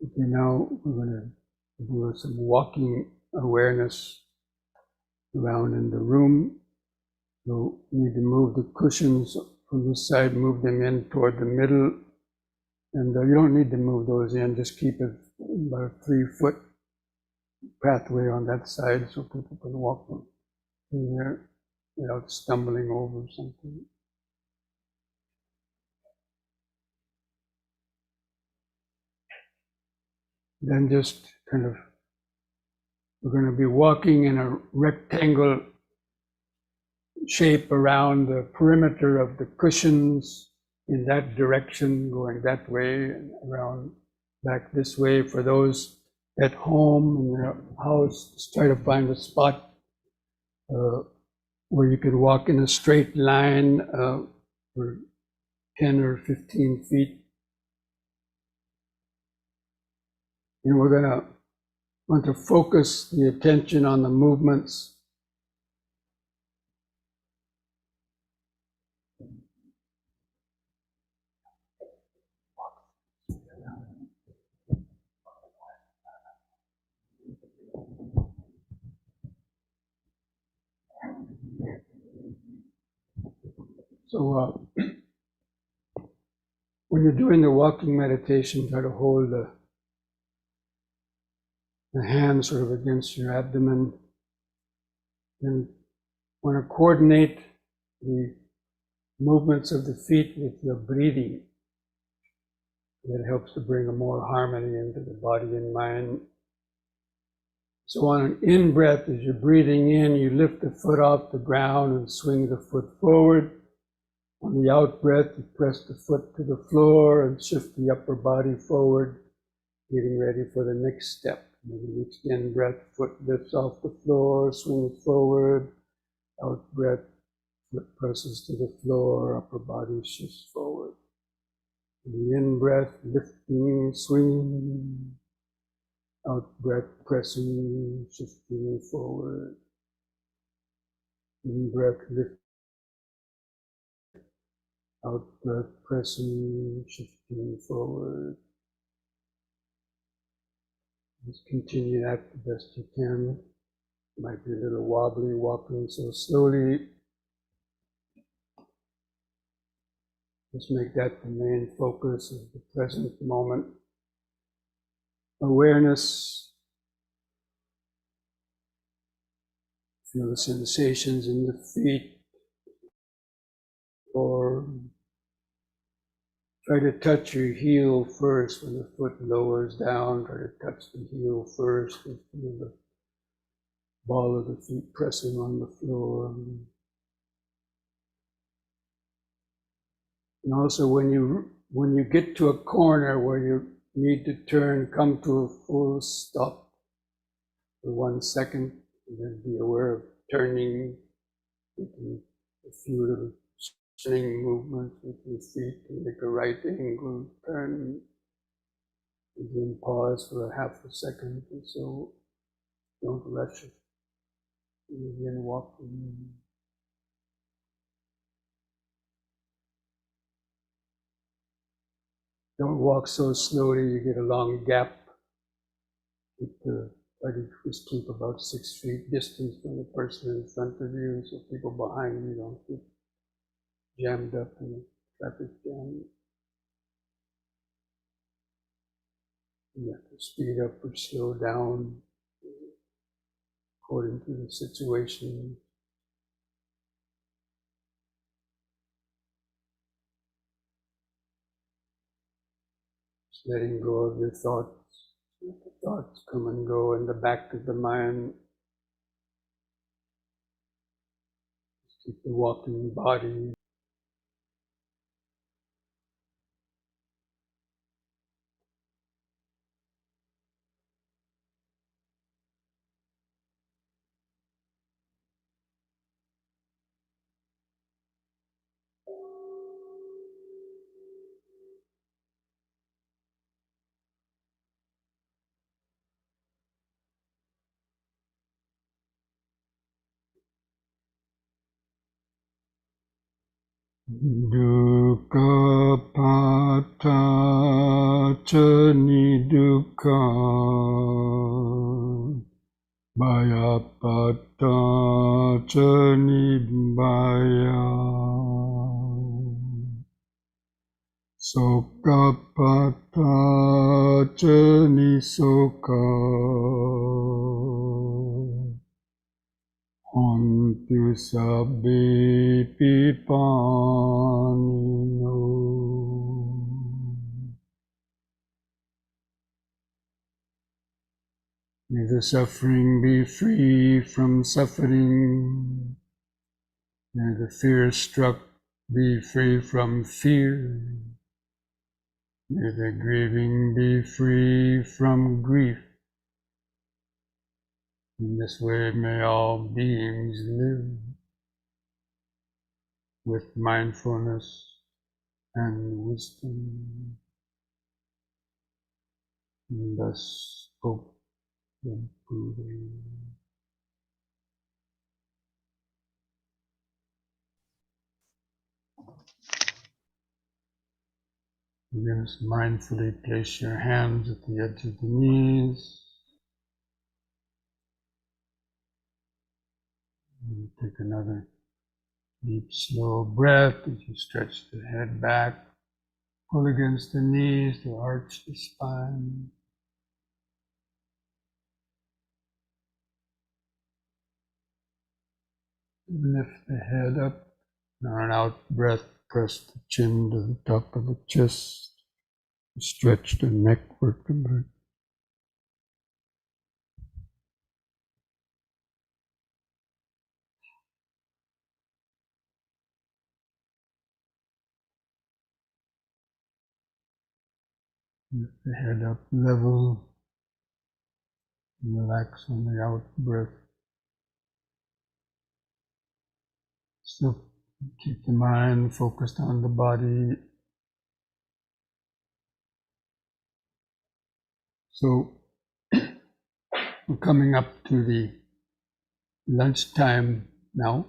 Okay, now we're going to do some walking awareness around in the room. So you need to move the cushions from this side, move them in toward the middle. And you don't need to move those in, just keep it about a 3-foot pathway on that side so people can walk in there without stumbling over something. Then just kind of, we're going to be walking in a rectangle shape around the perimeter of the cushions in that direction, going that way and around back this way. For those at home in their house, just try to find a spot where you can walk in a straight line for 10 or 15 feet. And we're going to want to focus the attention on the movements. So when you're doing the walking meditation, try to hold the hand sort of against your abdomen, and want to coordinate the movements of the feet with your breathing. That helps to bring a more harmony into the body and mind. So on an in-breath, as you're breathing in, you lift the foot off the ground and swing the foot forward. On the out-breath, you press the foot to the floor and shift the upper body forward, getting ready for the next step. And the next in-breath, foot lifts off the floor, swings forward. Out-breath, foot presses to the floor, upper body shifts forward. The in-breath, lifting, swinging. Out-breath, pressing, shifting forward. In-breath, lift. Out-breath, pressing, shifting forward. Just continue that the best you can. Might be a little wobbly, walking so slowly. Just make that the main focus of the present moment. Awareness. Feel the sensations in the feet. Or try to touch your heel first when the foot lowers down. Try to touch the heel first and feel the ball of the feet pressing on the floor. And also when you get to a corner where you need to turn, come to a full stop for 1 second, and then be aware of turning, making a few little swing movements with your feet to make a right angle turn, and then pause for a half a second or so. Don't rush it. Begin walking. Don't walk so slowly, you get a long gap. Try to just keep about 6 feet distance from the person in front of you, so people behind you don't get jammed up in a traffic jam. You have to speed up or slow down according to the situation. Just letting go of your thoughts. Let the thoughts come and go in the back of the mind. Just keep the walking body. Dukkha pata ca nidukkha bhaya pata ca nibbaya soka pata ca nisoka Hontu sabbe pipanino. May the suffering be free from suffering. May the fear struck be free from fear. May the grieving be free from grief. In this way may all beings live with mindfulness and wisdom, and thus spoke the Buddha. Just mindfully place your hands at the edge of the knees. And take another deep, slow breath as you stretch the head back, pull against the knees to arch the spine. Lift the head up. On an out breath, press the chin to the top of the chest. Stretch the neck vertebrae. Lift the head up level. Relax on the out breath. Still keep the mind focused on the body. So we're coming up to the lunchtime now.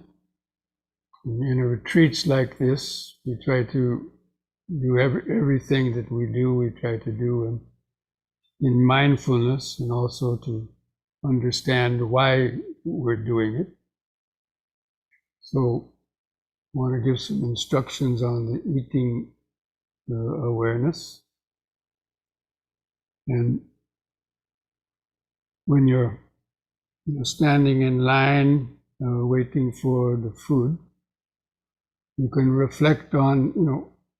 In retreats like this, we try to do everything that we do, we try to do in mindfulness, and also to understand why we're doing it. So I want to give some instructions on the eating awareness. And when you're standing in line, waiting for the food, you can reflect on,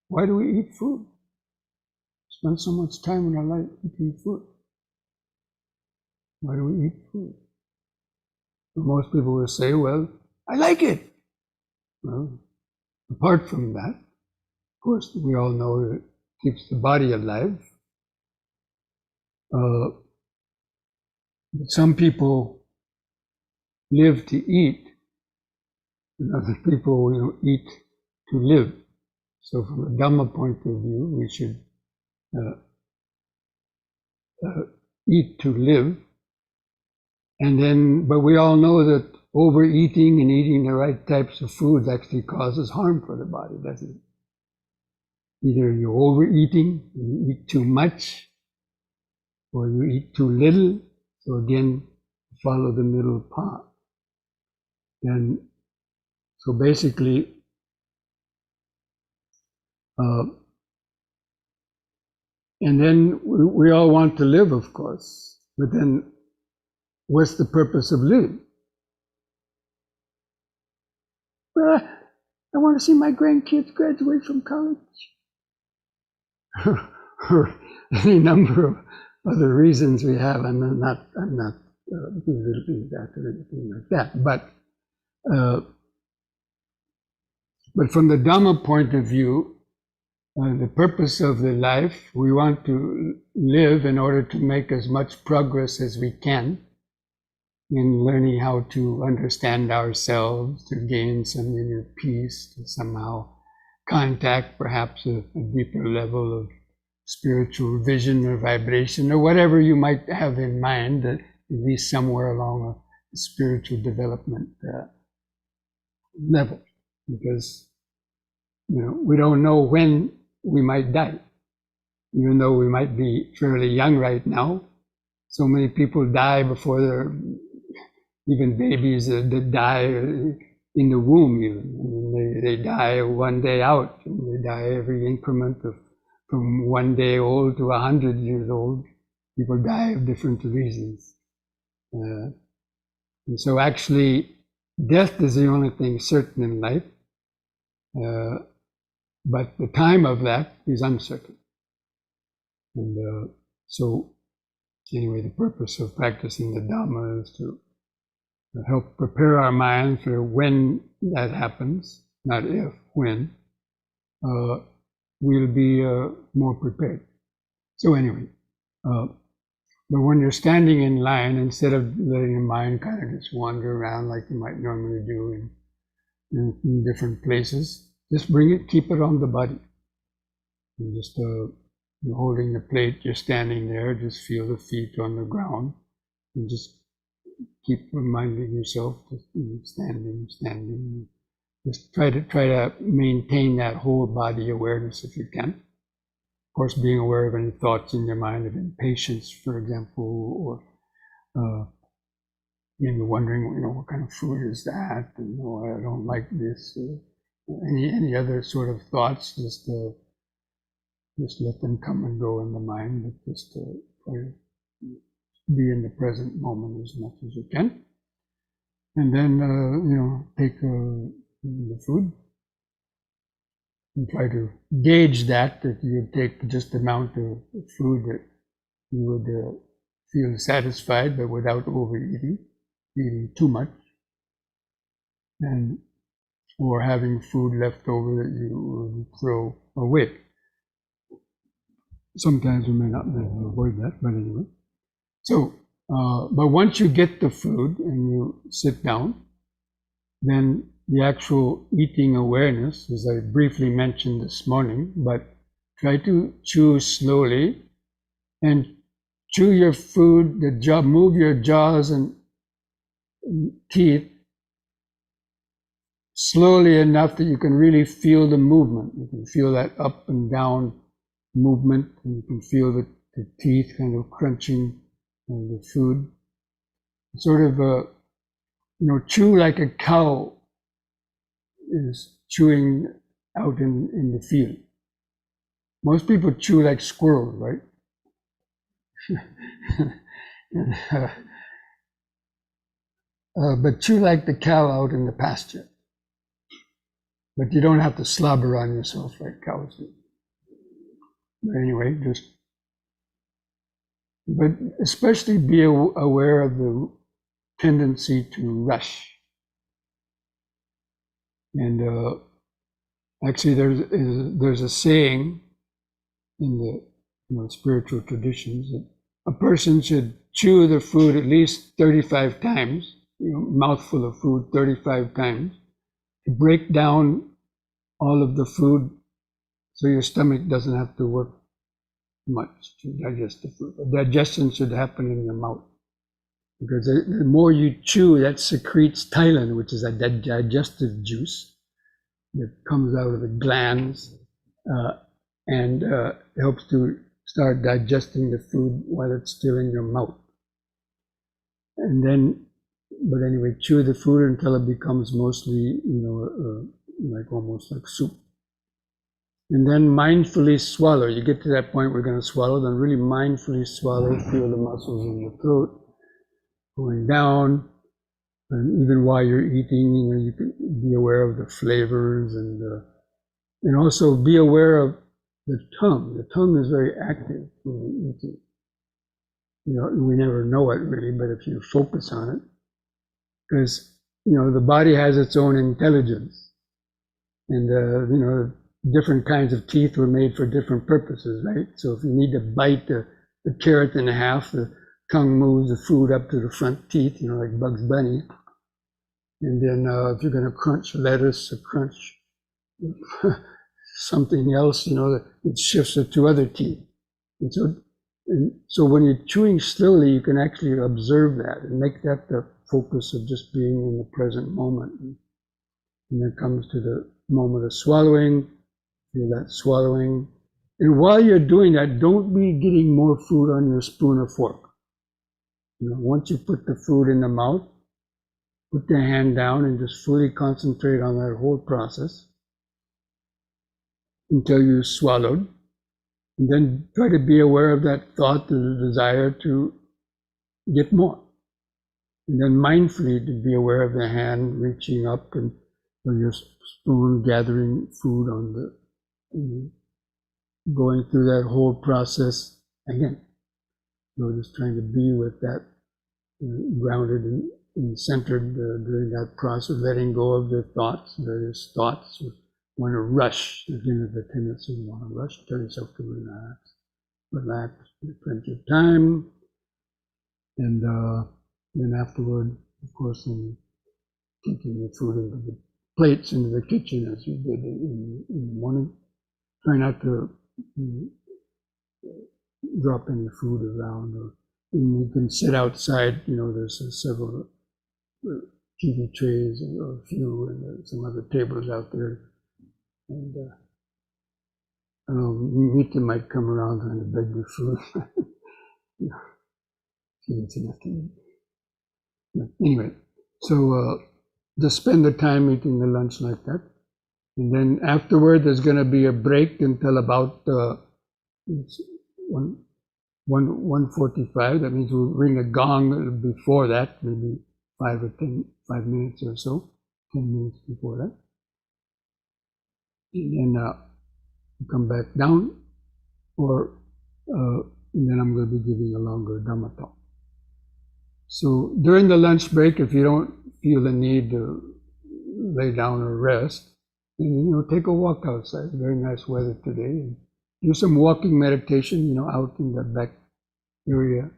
why do we eat food? Spend so much time in our life eating food. Why do we eat food? Most people will say, well, I like it. Well, apart from that, of course, we all know that it keeps the body alive. Some people live to eat, and other people, eat to live. So from a Dhamma point of view, we should eat to live. And then, but we all know that overeating and eating the right types of foods actually causes harm for the body, doesn't it? Either you're overeating, you eat too much, or you eat too little. So again, follow the middle path. And so basically, and then we all want to live, of course, but then what's the purpose of living? Well, I want to see my grandkids graduate from college. Or any number of other reasons we have. I'm not belittling that or anything like that. But from the Dhamma point of view, the purpose of the life, we want to live in order to make as much progress as we can in learning how to understand ourselves, to gain some inner peace, to somehow contact perhaps a deeper level of spiritual vision or vibration, or whatever you might have in mind, at least somewhere along a spiritual development level. Because, we don't know when we might die. Even though we might be fairly young right now, so many people die before they're even babies that die in the womb even. They die one day out, and they die every increment of from 1 day old to 100 years old. People die of different reasons. And so actually, death is the only thing certain in life, but the time of that is uncertain. And so anyway, the purpose of practicing the Dhamma is to help prepare our mind for when that happens, not if, when, we'll be more prepared. So anyway, but when you're standing in line, instead of letting your mind kind of just wander around like you might normally do in different places, just bring it, keep it on the body. And just you're holding the plate, you're standing there, just feel the feet on the ground, and just keep reminding yourself, just standing. Just try to maintain that whole body awareness if you can. Of course, being aware of any thoughts in your mind of impatience, for example, or wondering, what kind of food is that, and I don't like this, or any other sort of thoughts. Just let them come and go in the mind, but just try to be in the present moment as much as you can. And then, take the food and try to gauge that you take just the amount of food that you would feel satisfied, but without overeating, eating too much, or having food left over that you would throw away. Sometimes we may not be able to avoid that, but anyway. So, but once you get the food and you sit down, then the actual eating awareness, as I briefly mentioned this morning, but try to chew slowly and chew your food, move your jaws and teeth slowly enough that you can really feel the movement. You can feel that up and down movement, and you can feel the teeth kind of crunching the food. Sort of, chew like a cow is chewing out in the field. Most people chew like squirrels, right? But chew like the cow out in the pasture. But you don't have to slobber on yourself like cows do. But anyway, but especially be aware of the tendency to rush. And actually, there's a saying in the spiritual traditions that a person should chew the food at least 35 times, mouthful of food 35 times, to break down all of the food so your stomach doesn't have to work much to digest the food. The digestion should happen in your mouth. because the more you chew, that secretes ptyalin, which is a digestive juice that comes out of the glands and helps to start digesting the food while it's still in your mouth. And then, but anyway, chew the food until it becomes mostly, like almost like soup. And then mindfully swallow. You get to that point, we're going to swallow, then really mindfully swallow, feel the muscles in your throat going down. And even while you're eating, you can be aware of the flavors and also be aware of the tongue. The tongue is very active when you're eating. We never know it really, but if you focus on it, because, the body has its own intelligence. And, different kinds of teeth were made for different purposes, right? So if you need to bite the carrot in half, the tongue moves the food up to the front teeth, like Bugs Bunny. And then if you're going to crunch lettuce or crunch something else, it shifts it to other teeth. And so when you're chewing slowly, you can actually observe that and make that the focus of just being in the present moment. And then it comes to the moment of swallowing, feel that swallowing. And while you're doing that, don't be getting more food on your spoon or fork. Once you put the food in the mouth, put the hand down and just fully concentrate on that whole process until you swallowed. And then try to be aware of that thought, the desire to get more. And then mindfully to be aware of the hand reaching up and your spoon gathering food on going through that whole process again. Just trying to be with that, grounded and centered during that process, letting go of the thoughts, various thoughts. You want to rush, again, the tendency to want to rush, tell yourself to relax, plenty of time. And then afterward, of course, taking the food into the plates into the kitchen as you did in the morning. Try not to drop any food around, or you can sit outside. There's several TV trays or a few, and there's some other tables out there. And Mita might come around trying to beg you food. She needs enough to eat. But anyway, so just spend the time eating the lunch like that. And then afterward, there's going to be a break until about 1:45. That means we'll ring a gong before that, maybe 5 minutes or so, 10 minutes before that. And then come back down, and then I'm going to be giving a longer Dhamma talk. So during the lunch break, if you don't feel the need to lay down or rest, then, take a walk outside. Very nice weather today. And do some walking meditation, out in the back area,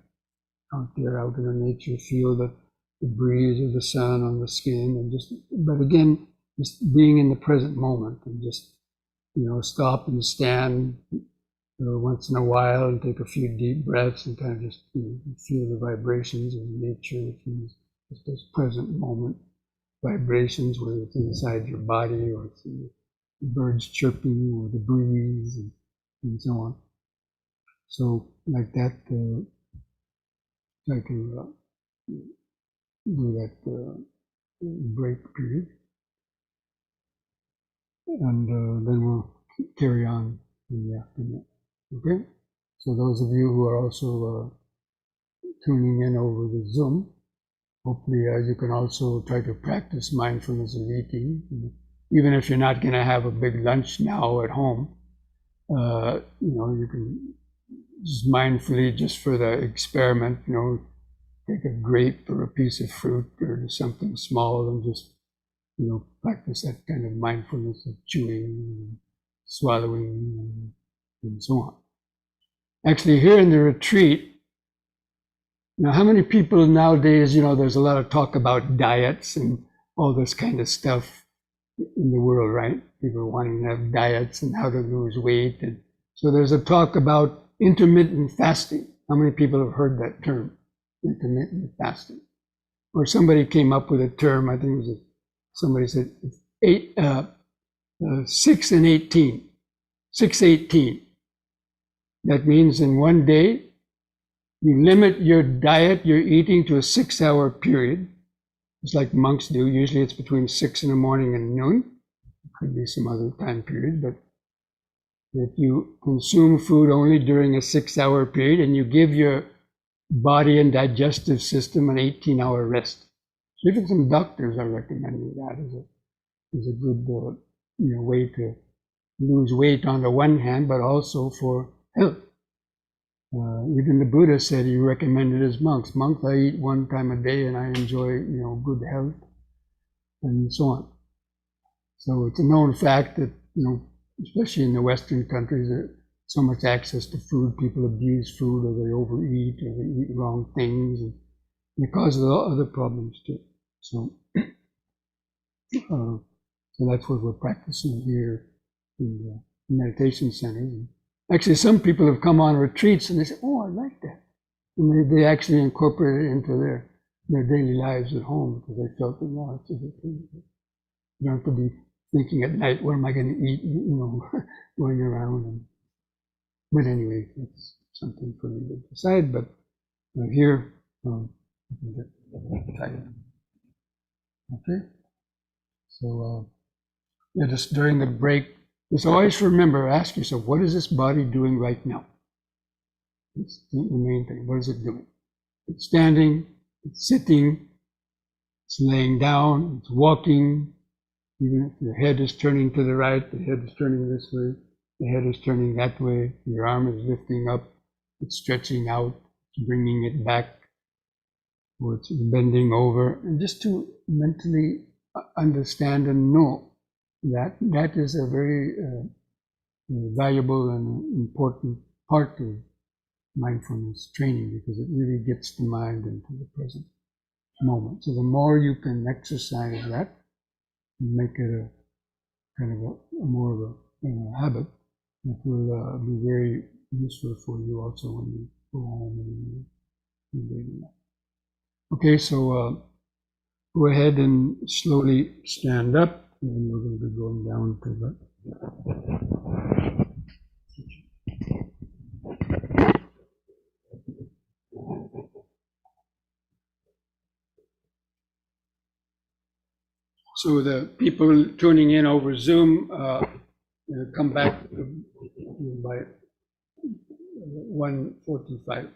out there, out in the nature. Feel the breeze of the sun on the skin, and but again, just being in the present moment, and just, stop and stand once in a while and take a few deep breaths and kind of just feel the vibrations of nature, which means just those present moment vibrations, whether it's inside your body or it's the birds chirping or the breeze and so on. So like that, try to do that break period. And then we'll carry on in the afternoon. Okay? So those of you who are also tuning in over the Zoom, hopefully you can also try to practice mindfulness of eating. Even if you're not going to have a big lunch now at home, you can just mindfully, just for the experiment, take a grape or a piece of fruit or something small and just, practice that kind of mindfulness of chewing and swallowing and so on. Actually, here in the retreat, how many people nowadays, there's a lot of talk about diets and all this kind of stuff in the world, right? People wanting to have diets and how to lose weight. And so there's a talk about intermittent fasting. How many people have heard that term? intermittent fasting. Or somebody came up with a term, I think it was somebody said 6 and 18, 6-18. That means in one day, you limit your diet, your eating to a 6-hour period. It's like monks do. Usually it's between 6 in the morning and noon. It could be some other time period, but if you consume food only during a 6-hour period and you give your body and digestive system an 18-hour rest. So even some doctors are recommending that as a good way to lose weight on the one hand, but also for health. Even the Buddha said he recommended his monks. Monks, I eat 1 time a day and I enjoy, good health and so on. So it's a known fact that, especially in the Western countries, there's so much access to food, people abuse food or they overeat or they eat wrong things, and it causes a lot of other problems too. So, so that's what we're practicing here in the meditation centers. Actually, some people have come on retreats and they say, "Oh, I like that," and they actually incorporate it into their daily lives at home because they felt that, wow, it's a good thing. You don't have to be thinking at night, what am I going to eat, going around. But anyway, it's something for me to decide. But here, okay. So just during the break, just always remember, ask yourself, what is this body doing right now? It's the main thing. What is it doing? It's standing, it's sitting, it's laying down, it's walking. Even if your head is turning to the right, the head is turning this way, the head is turning that way, your arm is lifting up, it's stretching out, it's bringing it back, or it's bending over. And just to mentally understand and know that that is a very valuable and important part of mindfulness training, because it really gets the mind into the present moment. So the more you can exercise that, make it a kind of a more of a habit, that will be very useful for you also when you go home and in daily life. Okay, so go ahead and slowly stand up, and we're going to be going down to the So the people tuning in over Zoom, come back by 1:45.